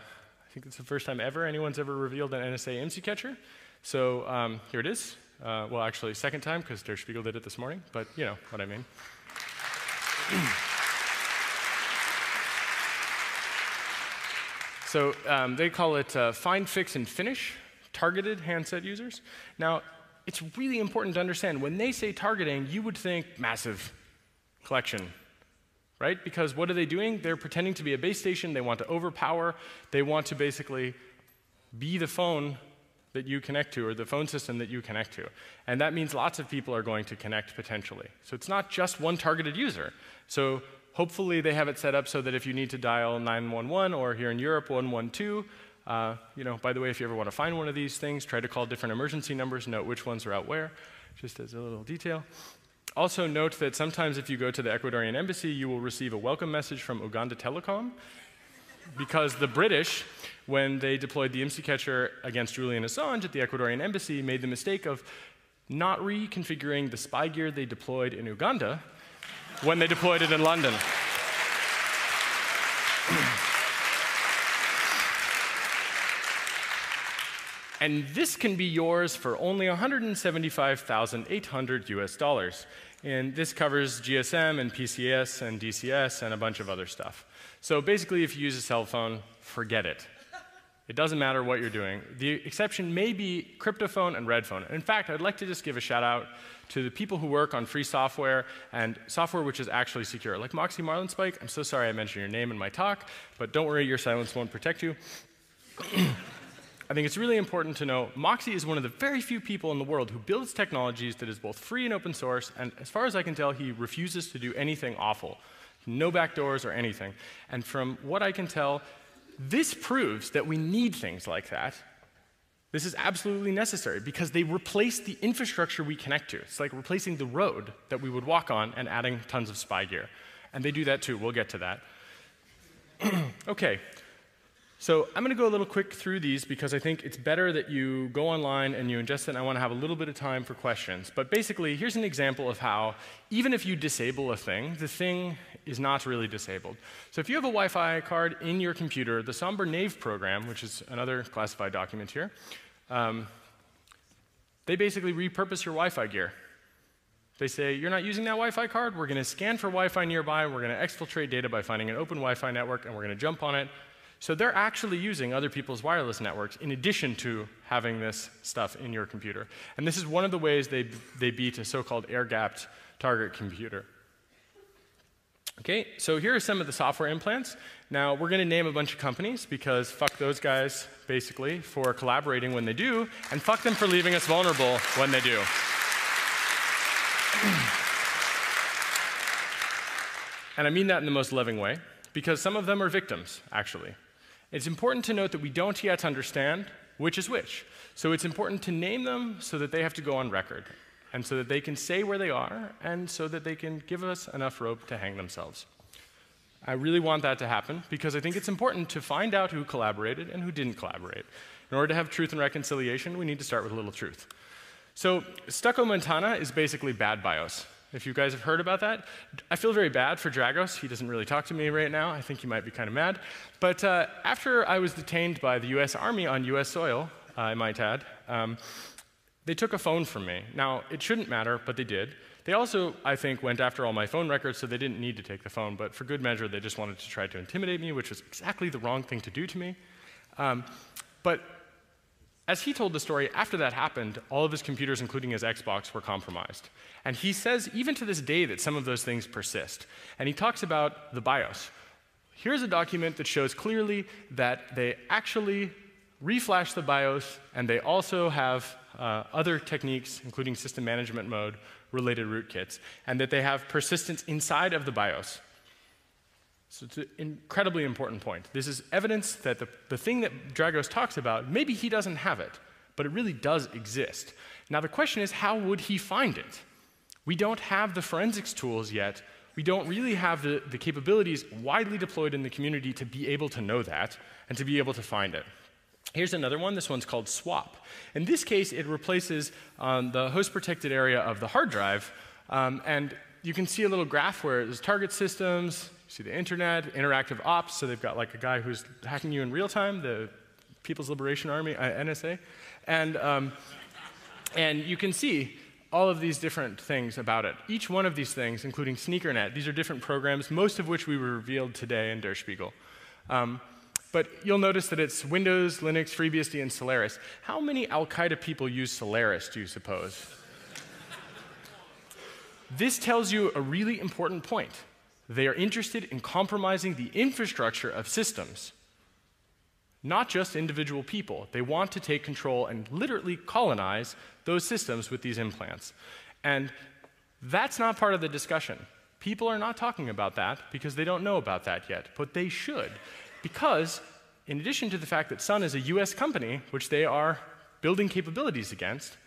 think it's the first time ever anyone's ever revealed an NSA IMSI catcher. So here it is. Well, actually, second time, because Der Spiegel did it this morning, but you know what I mean. So they call it find, fix, and finish targeted handset users. Now, it's really important to understand, when they say targeting, you would think massive collection, right? Because what are they doing? They're pretending to be a base station. They want to overpower. They want to basically be the phone that you connect to, or the phone system that you connect to. And that means lots of people are going to connect potentially. So it's not just one targeted user. So hopefully they have it set up so that if you need to dial 911, or here in Europe, 112, you know, by the way, if you ever want to find one of these things, try to call different emergency numbers, note which ones are out where, just as a little detail. Also note that sometimes if you go to the Ecuadorian embassy, you will receive a welcome message from Uganda Telecom, because the British, when they deployed the IMSI catcher against Julian Assange at the Ecuadorian embassy, made the mistake of not reconfiguring the spy gear they deployed in Uganda when they deployed it in London. And this can be yours for only $175,800 US. And this covers GSM and PCS and DCS and a bunch of other stuff. So basically, if you use a cell phone, forget it. It doesn't matter what you're doing. The exception may be cryptophone and redphone. In fact, I'd like to just give a shout out to the people who work on free software and software which is actually secure. Like Moxie Marlinspike, I'm so sorry I mentioned your name in my talk, but don't worry, your silence won't protect you. I think it's really important to know Moxie is one of the very few people in the world who builds technologies that is both free and open source, and as far as I can tell, he refuses to do anything awful. No backdoors or anything. And from what I can tell, this proves that we need things like that. This is absolutely necessary because they replace the infrastructure we connect to. It's like replacing the road that we would walk on and adding tons of spy gear. And they do that too. We'll get to that. OK. So I'm going to go a little quick through these because I think it's better that you go online and you ingest it, and I want to have a little bit of time for questions. But basically, here's an example of how, even if you disable a thing, the thing is not really disabled. So if you have a Wi-Fi card in your computer, the Somber Knave program, which is another classified document here, they basically repurpose your Wi-Fi gear. They say, you're not using that Wi-Fi card? We're going to scan for Wi-Fi nearby, we're going to exfiltrate data by finding an open Wi-Fi network, and we're going to jump on it. So they're actually using other people's wireless networks in addition to having this stuff in your computer. And this is one of the ways they beat a so-called air-gapped target computer. Okay, so here are some of the software implants. Now, we're going to name a bunch of companies because fuck those guys, basically, for collaborating when they do, and fuck them for leaving us vulnerable when they do. And I mean that in the most loving way, because some of them are victims, actually. It's important to note that we don't yet understand which is which. So it's important to name them so that they have to go on record, and so that they can say where they are, and so that they can give us enough rope to hang themselves. I really want that to happen, because I think it's important to find out who collaborated and who didn't collaborate. In order to have truth and reconciliation, we need to start with a little truth. So Stucco Montana is basically bad BIOS. If you guys have heard about that, I feel very bad for Dragos. He doesn't really talk to me right now. I think he might be kind of mad. But after I was detained by the US Army on US soil, I might add, they took a phone from me. Now, it shouldn't matter, but they did. They also, I think, went after all my phone records, so they didn't need to take the phone. But for good measure, they just wanted to try to intimidate me, which was exactly the wrong thing to do to me. But as he told the story, after that happened, all of his computers, including his Xbox, were compromised. And he says, even to this day, that some of those things persist. And he talks about the BIOS. Here's a document that shows clearly that they actually reflash the BIOS, and they also have other techniques, including system management mode, related rootkits, and that they have persistence inside of the BIOS. So it's an incredibly important point. This is evidence that the thing that Dragos talks about, maybe he doesn't have it, but it really does exist. Now the question is, how would he find it? We don't have the forensics tools yet. We don't really have the capabilities widely deployed in the community to be able to know that and to be able to find it. Here's another one. This one's called swap. In this case, it replaces the host-protected area of the hard drive, and you can see a little graph where there's target systems, you see the internet, interactive ops, so they've got like a guy who's hacking you in real time, the People's Liberation Army, NSA, and you can see all of these different things about it. Each one of these things, including SneakerNet, these are different programs, most of which we revealed today in Der Spiegel. But you'll notice that it's Windows, Linux, FreeBSD, and Solaris. How many Al-Qaeda people use Solaris, do you suppose? This tells you a really important point. They are interested in compromising the infrastructure of systems, not just individual people. They want to take control and literally colonize those systems with these implants. And that's not part of the discussion. People are not talking about that because they don't know about that yet, but they should. Because in addition to the fact that Sun is a US company, which they are building capabilities against,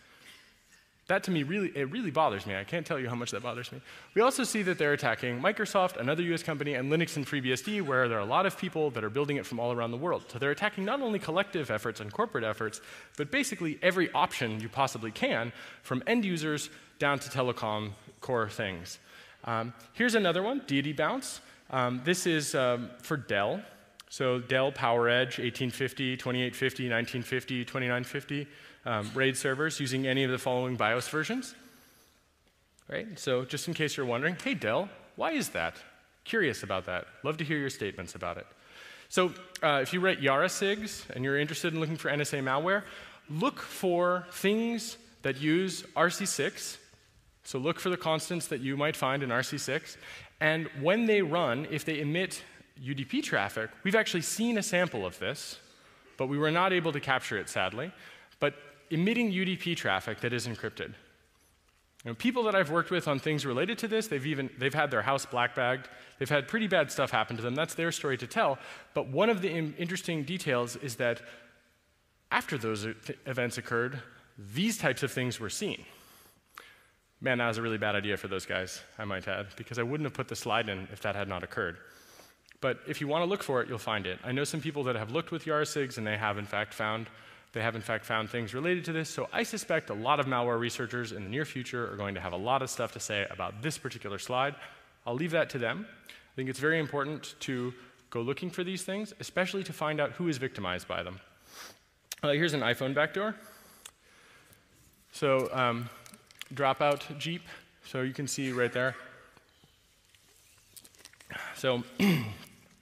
that to me really bothers me. I can't tell you how much that bothers me. We also see that they're attacking Microsoft, another US company, and Linux and FreeBSD, where there are a lot of people that are building it from all around the world. So they're attacking not only collective efforts and corporate efforts, but basically every option you possibly can, from end users down to telecom core things. Here's another one, Deity Bounce. This is for Dell. So Dell PowerEdge 1850, 2850, 1950, 2950 RAID servers using any of the following BIOS versions. Right? So just in case you're wondering, hey Dell, why is that? Curious about that. Love to hear your statements about it. So if you write Yara SIGs and you're interested in looking for NSA malware, look for things that use RC6. So look for the constants that you might find in RC6. And when they run, if they emit UDP traffic, we've actually seen a sample of this, but we were not able to capture it, sadly. But emitting UDP traffic that is encrypted. You know, people that I've worked with on things related to this, they've had their house black-bagged. They've had pretty bad stuff happen to them. That's their story to tell. But one of the interesting details is that after those events occurred, these types of things were seen. Man, that was a really bad idea for those guys, I might add, because I wouldn't have put the slide in if that had not occurred. But if you want to look for it, you'll find it. I know some people that have looked with Yara SIGs, and they have in fact found things related to this. So I suspect a lot of malware researchers in the near future are going to have a lot of stuff to say about this particular slide. I'll leave that to them. I think it's very important to go looking for these things, especially to find out who is victimized by them. Here's an iPhone backdoor. So dropout Jeep So you can see right there. So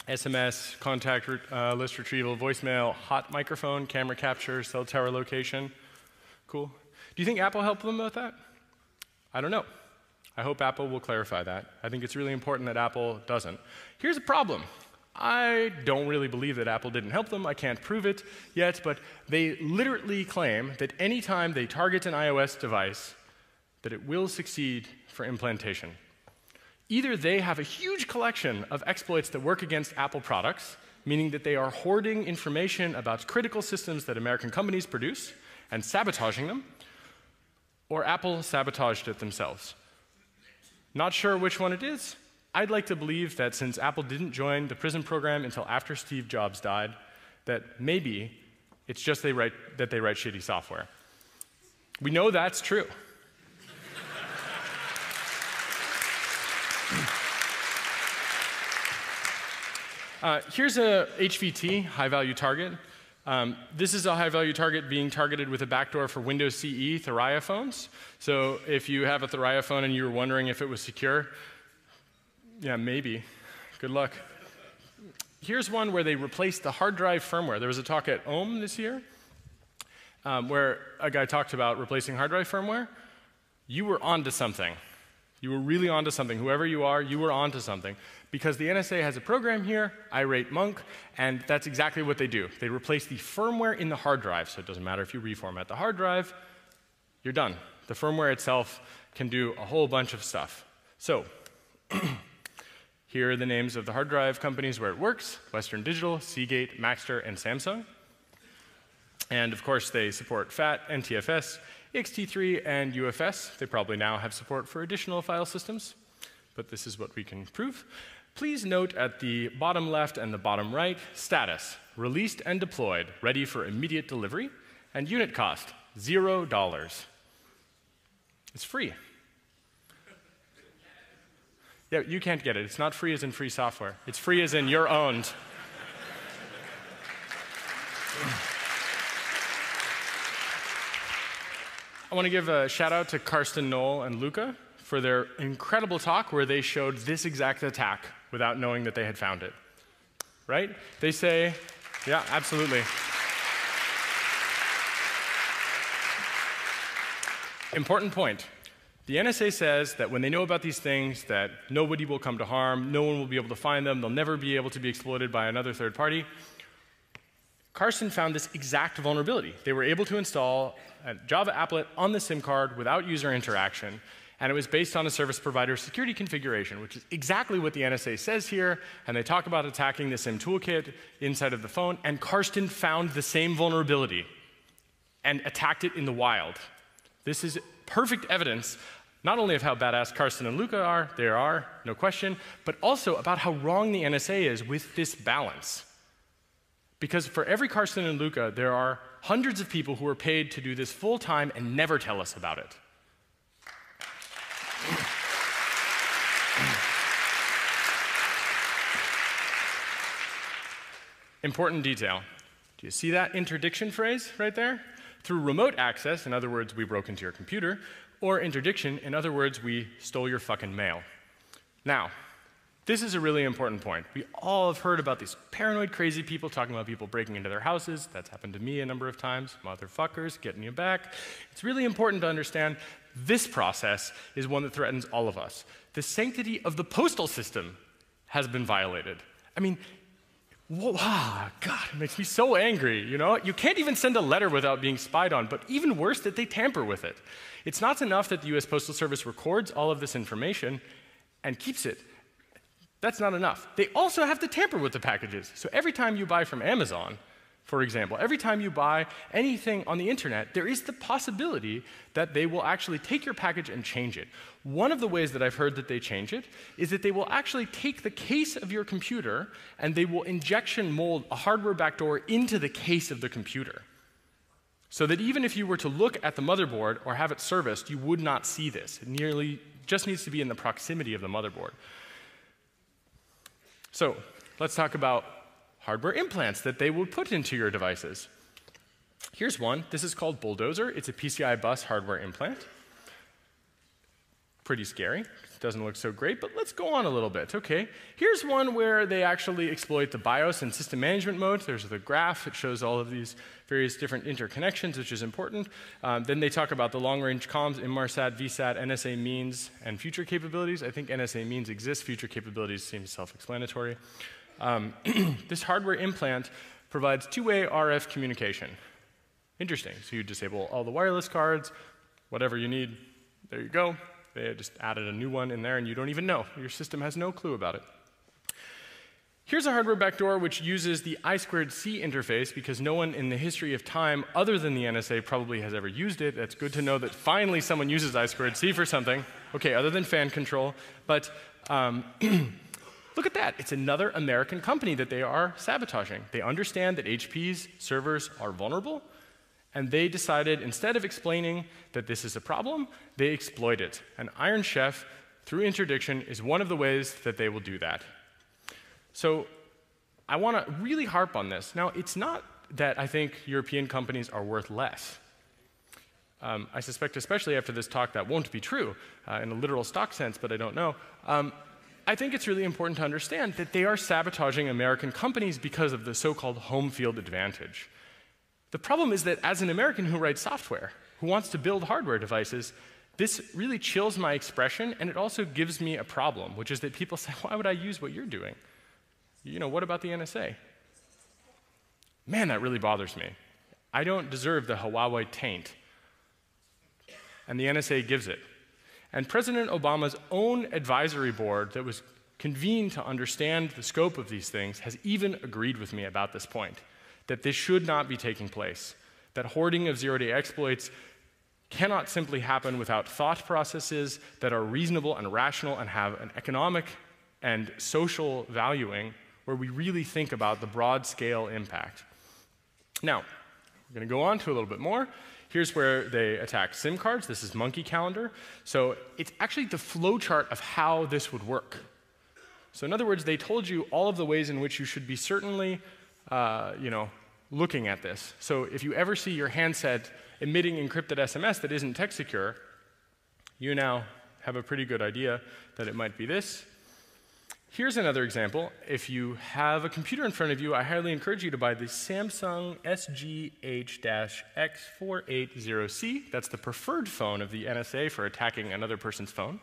SMS, contact list retrieval, voicemail, hot microphone, camera capture, cell tower location. Cool. Do you think Apple helped them with that? I don't know. I hope Apple will clarify that. I think it's really important that Apple doesn't. Here's the problem. I don't really believe that Apple didn't help them. I can't prove it yet, but they literally claim that anytime they target an iOS device, that it will succeed for implantation. Either they have a huge collection of exploits that work against Apple products, meaning that they are hoarding information about critical systems that American companies produce and sabotaging them, or Apple sabotaged it themselves. Not sure which one it is. I'd like to believe that since Apple didn't join the PRISM program until after Steve Jobs died, that maybe it's just that they write shitty software. We know that's true. Here's a HVT, high-value target. This is a high-value target being targeted with a backdoor for Windows CE Thuraya phones. So if you have a Thuraya phone and you were wondering if it was secure, yeah, maybe. Good luck. Here's one where they replaced the hard drive firmware. There was a talk at OHM this year where a guy talked about replacing hard drive firmware. You were onto something. You were really onto something. Whoever you are, you were onto something. Because the NSA has a program here, irate monk, and that's exactly what they do. They replace the firmware in the hard drive, so it doesn't matter if you reformat the hard drive, you're done. The firmware itself can do a whole bunch of stuff. So here are the names of the hard drive companies where it works: Western Digital, Seagate, Maxtor, and Samsung. And of course, they support FAT, NTFS, ext3, and UFS. They probably now have support for additional file systems, but this is what we can prove. Please note at the bottom left and the bottom right, status: released and deployed, ready for immediate delivery, and unit cost, $0. It's free. Yeah, you can't get it. It's not free as in free software. It's free as in you're owned. I want to give a shout out to Karsten, Noel, and Luca for their incredible talk where they showed this exact attack without knowing that they had found it. Right? They say, yeah, absolutely. Important point. The NSA says that when they know about these things, that nobody will come to harm, no one will be able to find them, they'll never be able to be exploited by another third party. Karsten found this exact vulnerability. They were able to install a Java applet on the SIM card without user interaction, and it was based on a service provider security configuration, which is exactly what the NSA says here, and they talk about attacking the SIM toolkit inside of the phone, and Karsten found the same vulnerability and attacked it in the wild. This is perfect evidence not only of how badass Karsten and Luca are, they are, no question, but also about how wrong the NSA is with this balance. Because for every Karsten and Luca, there are hundreds of people who are paid to do this full time and never tell us about it. Important detail. Do you see that interdiction phrase right there? Through remote access, in other words, we broke into your computer, or interdiction, in other words, we stole your fucking mail. Now, this is a really important point. We all have heard about these paranoid, crazy people talking about people breaking into their houses. That's happened to me a number of times. Motherfuckers, getting you back. It's really important to understand this process is one that threatens all of us. The sanctity of the postal system has been violated. I mean, God, it makes me so angry, you know? You can't even send a letter without being spied on, but even worse, that they tamper with it. It's not enough that the US Postal Service records all of this information and keeps it. That's not enough. They also have to tamper with the packages. So every time you buy from Amazon, for example, every time you buy anything on the internet, there is the possibility that they will actually take your package and change it. One of the ways that I've heard that they change it is that they will actually take the case of your computer and they will injection mold a hardware backdoor into the case of the computer. So that even if you were to look at the motherboard or have it serviced, you would not see this. It nearly just needs to be in the proximity of the motherboard. So let's talk about hardware implants that they will put into your devices. Here's one. This is called Bulldozer. It's a PCI bus hardware implant. Pretty scary. Doesn't look so great, but let's go on a little bit. Okay, here's one where they actually exploit the BIOS and system management mode. There's the graph. It shows all of these various different interconnections, which is important. Then they talk about the long-range comms, Inmarsat, VSAT, NSA means, and future capabilities. I think NSA means exists. Future capabilities seems self-explanatory. This hardware implant provides two-way RF communication. Interesting. So you disable all the wireless cards, whatever you need, there you go. They just added a new one in there, and you don't even know. Your system has no clue about it. Here's a hardware backdoor which uses the I2C interface because no one in the history of time other than the NSA probably has ever used it. It's good to know that finally someone uses I2C for something. Okay, other than fan control. But look at that. It's another American company that they are sabotaging. They understand that HP's servers are vulnerable, and they decided, instead of explaining that this is a problem, they exploit it. And Iron Chef, through interdiction, is one of the ways that they will do that. So I want to really harp on this. Now, it's not that I think European companies are worth less. I suspect, especially after this talk, that won't be true in a literal stock sense, but I don't know. I think it's really important to understand that they are sabotaging American companies because of the so-called home field advantage. The problem is that as an American who writes software, who wants to build hardware devices, this really chills my expression, and it also gives me a problem, which is that people say, why would I use what you're doing? You know, what about the NSA? Man, that really bothers me. I don't deserve the Huawei taint, and the NSA gives it. And President Obama's own advisory board that was convened to understand the scope of these things has even agreed with me about this point, that this should not be taking place, that hoarding of zero-day exploits cannot simply happen without thought processes that are reasonable and rational and have an economic and social valuing where we really think about the broad-scale impact. Now, we're going to go on to a little bit more. Here's where they attack SIM cards. This is Monkey Calendar. So it's actually the flowchart of how this would work. So in other words, they told you all of the ways in which you should be certainly looking at this. So if you ever see your handset emitting encrypted SMS that isn't text secure, you now have a pretty good idea that it might be this. Here's another example. If you have a computer in front of you, I highly encourage you to buy the Samsung SGH-X480C. That's the preferred phone of the NSA for attacking another person's phone.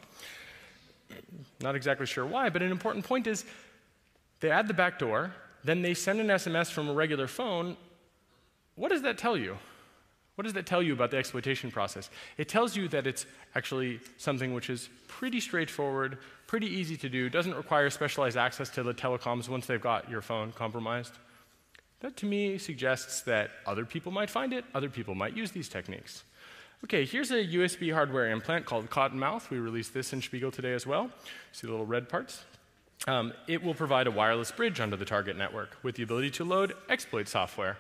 Not exactly sure why, but an important point is they add the backdoor, then they send an SMS from a regular phone. What does that tell you? What does that tell you about the exploitation process? It tells you that it's actually something which is pretty straightforward, pretty easy to do, doesn't require specialized access to the telecoms once they've got your phone compromised. That, to me, suggests that other people might find it, other people might use these techniques. Okay, here's a USB hardware implant called Cottonmouth. We released this in Spiegel today as well. See the little red parts? It will provide a wireless bridge onto the target network with the ability to load exploit software.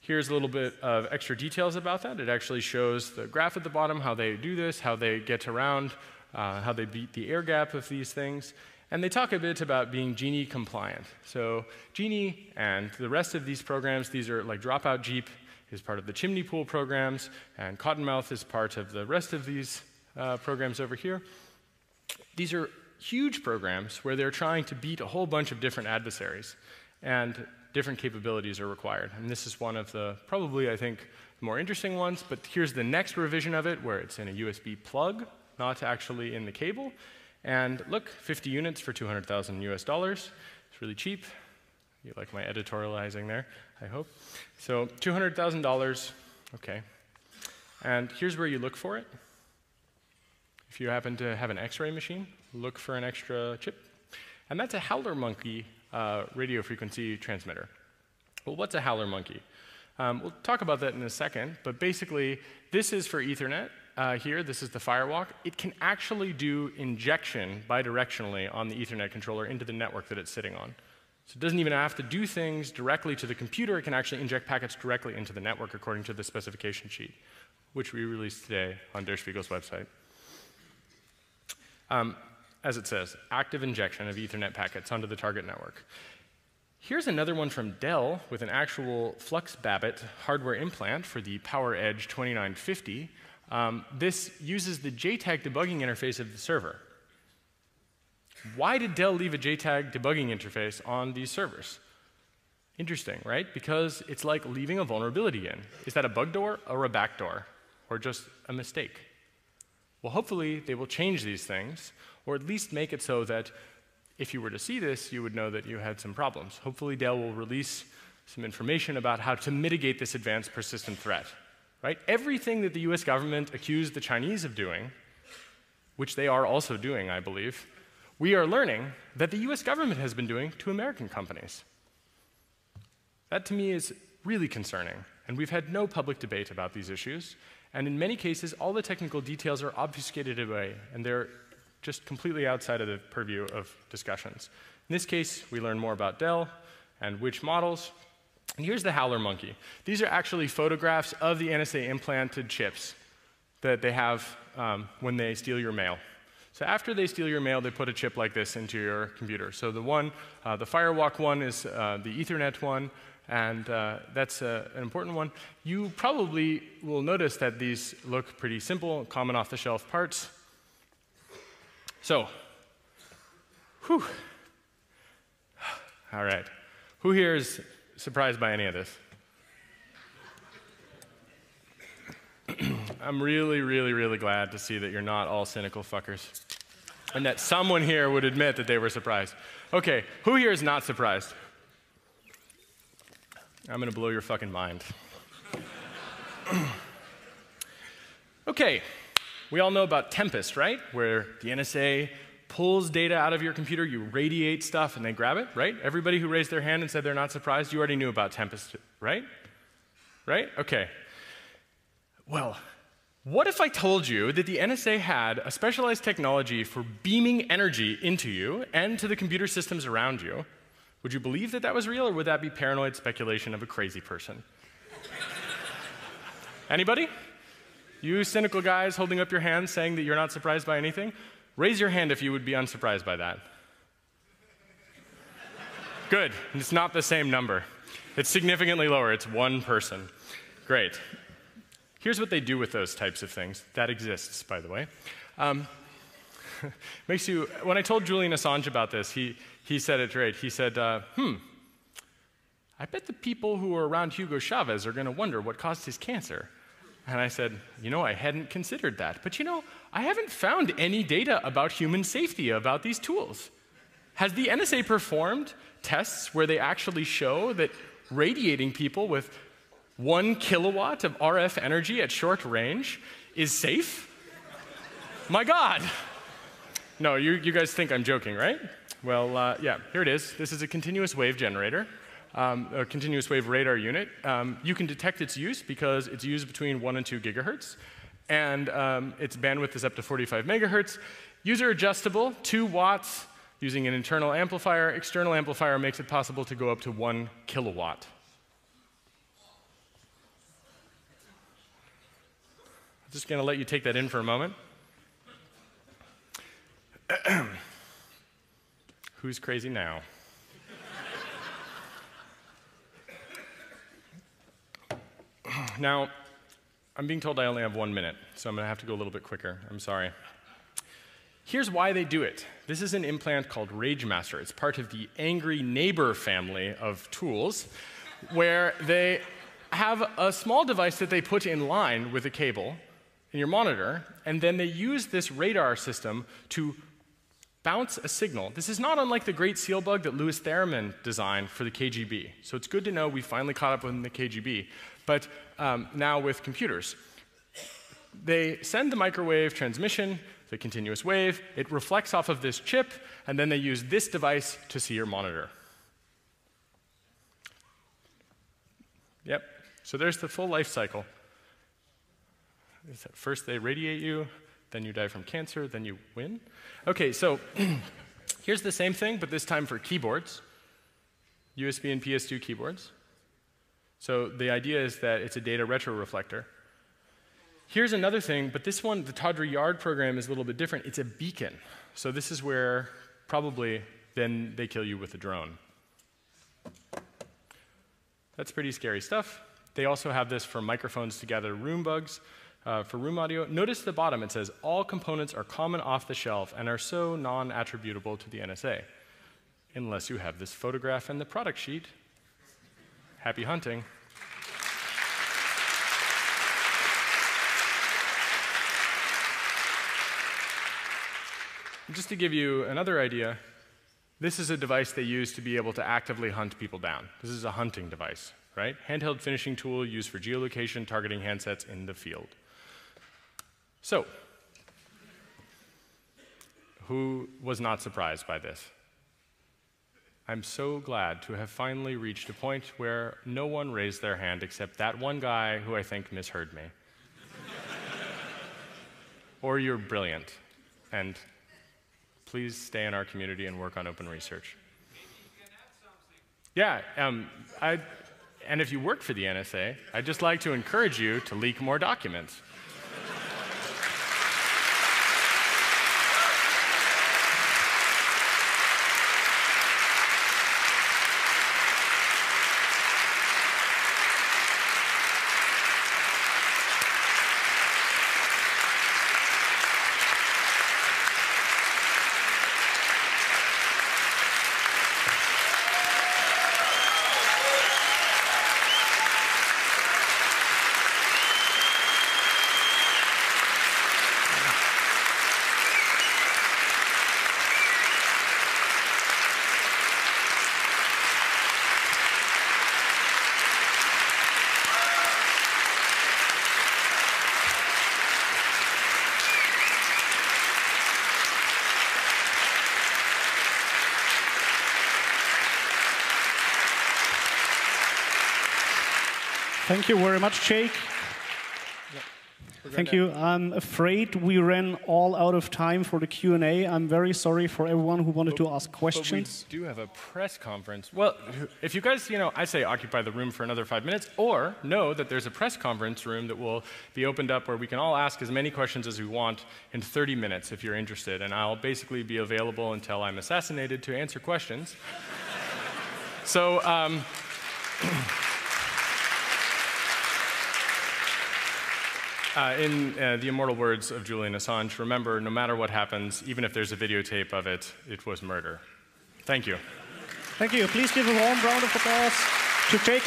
Here's a little bit of extra details about that. It actually shows the graph at the bottom, how they do this, how they get around, how they beat the air gap of these things. And they talk a bit about being Genie compliant. So Genie and the rest of these programs, these are like Dropout Jeep is part of the chimney pool programs, and Cottonmouth is part of the rest of these programs over here. These are huge programs where they're trying to beat a whole bunch of different adversaries, and different capabilities are required. And this is one of the, probably, I think, more interesting ones, but here's the next revision of it, where it's in a USB plug, not actually in the cable. And look, 50 units for $200,000 US. It's really cheap. You like my editorializing there, I hope. So $200,000, okay. And here's where you look for it. If you happen to have an X-ray machine, look for an extra chip. And that's a howler monkey radio frequency transmitter. Well, what's a howler monkey? We'll talk about that in a second, but basically, this is for Ethernet. Here, this is the Firewalk. It can actually do injection bidirectionally on the Ethernet controller into the network that it's sitting on. So it doesn't even have to do things directly to the computer. It can actually inject packets directly into the network according to the specification sheet, which we released today on Der Spiegel's website. As it says, active injection of Ethernet packets onto the target network. Here's another one from Dell with an actual Flux Babbitt hardware implant for the PowerEdge 2950. This uses the JTAG debugging interface of the server. Why did Dell leave a JTAG debugging interface on these servers? Interesting, right? Because it's like leaving a vulnerability in. Is that a bug door or a backdoor? Or just a mistake? Well, hopefully they will change these things, or at least make it so that if you were to see this, you would know that you had some problems. Hopefully Dell will release some information about how to mitigate this advanced persistent threat. Right? Everything that the US government accused the Chinese of doing, which they are also doing, I believe, we are learning that the US government has been doing to American companies. That to me is really concerning, and we've had no public debate about these issues, and in many cases, all the technical details are obfuscated away, and they're just completely outside of the purview of discussions. In this case, we learn more about Dell and which models. And here's the howler monkey. These are actually photographs of the NSA implanted chips that they have when they steal your mail. So after they steal your mail, they put a chip like this into your computer. So the one, the Firewalk one is the Ethernet one, and that's an important one. You probably will notice that these look pretty simple, common off-the-shelf parts. So, whew. All right. Who here is surprised by any of this? I'm really, really, really glad to see that you're not all cynical fuckers, and that someone here would admit that they were surprised. Okay, who here is not surprised? I'm going to blow your fucking mind. Okay, we all know about Tempest, right? Where the NSA pulls data out of your computer, you radiate stuff, and they grab it, right? Everybody who raised their hand and said they're not surprised, you already knew about Tempest, right? Right? Okay. Well, what if I told you that the NSA had a specialized technology for beaming energy into you and to the computer systems around you? Would you believe that that was real, or would that be paranoid speculation of a crazy person? Anybody? You cynical guys holding up your hands saying that you're not surprised by anything? Raise your hand if you would be unsurprised by that. Good. It's not the same number. It's significantly lower. It's one person. Great. Here's what they do with those types of things. That exists, by the way. Makes you, when I told Julian Assange about this, he said it right. He said, I bet the people who are around Hugo Chavez are going to wonder what caused his cancer. And I said, you know, I hadn't considered that. But you know, I haven't found any data about human safety about these tools. Has the NSA performed tests where they actually show that radiating people with 1 kilowatt of RF energy at short range is safe? My God. No, you guys think I'm joking, right? Well, yeah, here it is. This is a continuous wave generator, a continuous wave radar unit. You can detect its use because it's used between 1 and 2 gigahertz, and its bandwidth is up to 45 megahertz. User adjustable, 2 watts, using an internal amplifier. External amplifier makes it possible to go up to 1 kilowatt. I'm just going to let you take that in for a moment. Who's crazy now? Now, I'm being told I only have 1 minute, so I'm going to have to go a little bit quicker. I'm sorry. Here's why they do it. This is an implant called RageMaster. It's part of the Angry Neighbor family of tools, where they have a small device that they put in line with a cable in your monitor, and then they use this radar system to bounce a signal. This is not unlike the Great Seal Bug that Louis Theremin designed for the KGB. So it's good to know we finally caught up with the KGB, but now with computers. They send the microwave transmission, the continuous wave, it reflects off of this chip, and then they use this device to see your monitor. Yep, so there's the full life cycle. First they radiate you, then you die from cancer, then you win. Okay, so here's the same thing, but this time for keyboards, USB and PS2 keyboards. So the idea is that it's a data retroreflector. Here's another thing, but this one, the Tawdry Yard program, is a little bit different. It's a beacon. So this is where probably then they kill you with a drone. That's pretty scary stuff. They also have this for microphones to gather room bugs. For room audio, notice the bottom. It says, all components are common off the shelf and are so non-attributable to the NSA. Unless you have this photograph and the product sheet. Happy hunting. Just to give you another idea, this is a device they use to be able to actively hunt people down. This is a hunting device, right? Handheld finishing tool used for geolocation targeting handsets in the field. So, who was not surprised by this? I'm so glad to have finally reached a point where no one raised their hand except that one guy who I think misheard me. Or you're brilliant, and please stay in our community and work on open research. Yeah, and if you work for the NSA, I'd just like to encourage you to leak more documents. Thank you very much, Jake. Thank you. I'm afraid we ran all out of time for the Q&A. I'm very sorry for everyone who wanted to ask questions. But we do have a press conference. Well, if you guys, I say occupy the room for another 5 minutes, or know that there's a press conference room that will be opened up where we can all ask as many questions as we want in 30 minutes if you're interested. And I'll basically be available until I'm assassinated to answer questions. So, in the immortal words of Julian Assange, remember, no matter what happens, even if there's a videotape of it, it was murder. Thank you. Thank you. Please give a warm round of applause to Jake.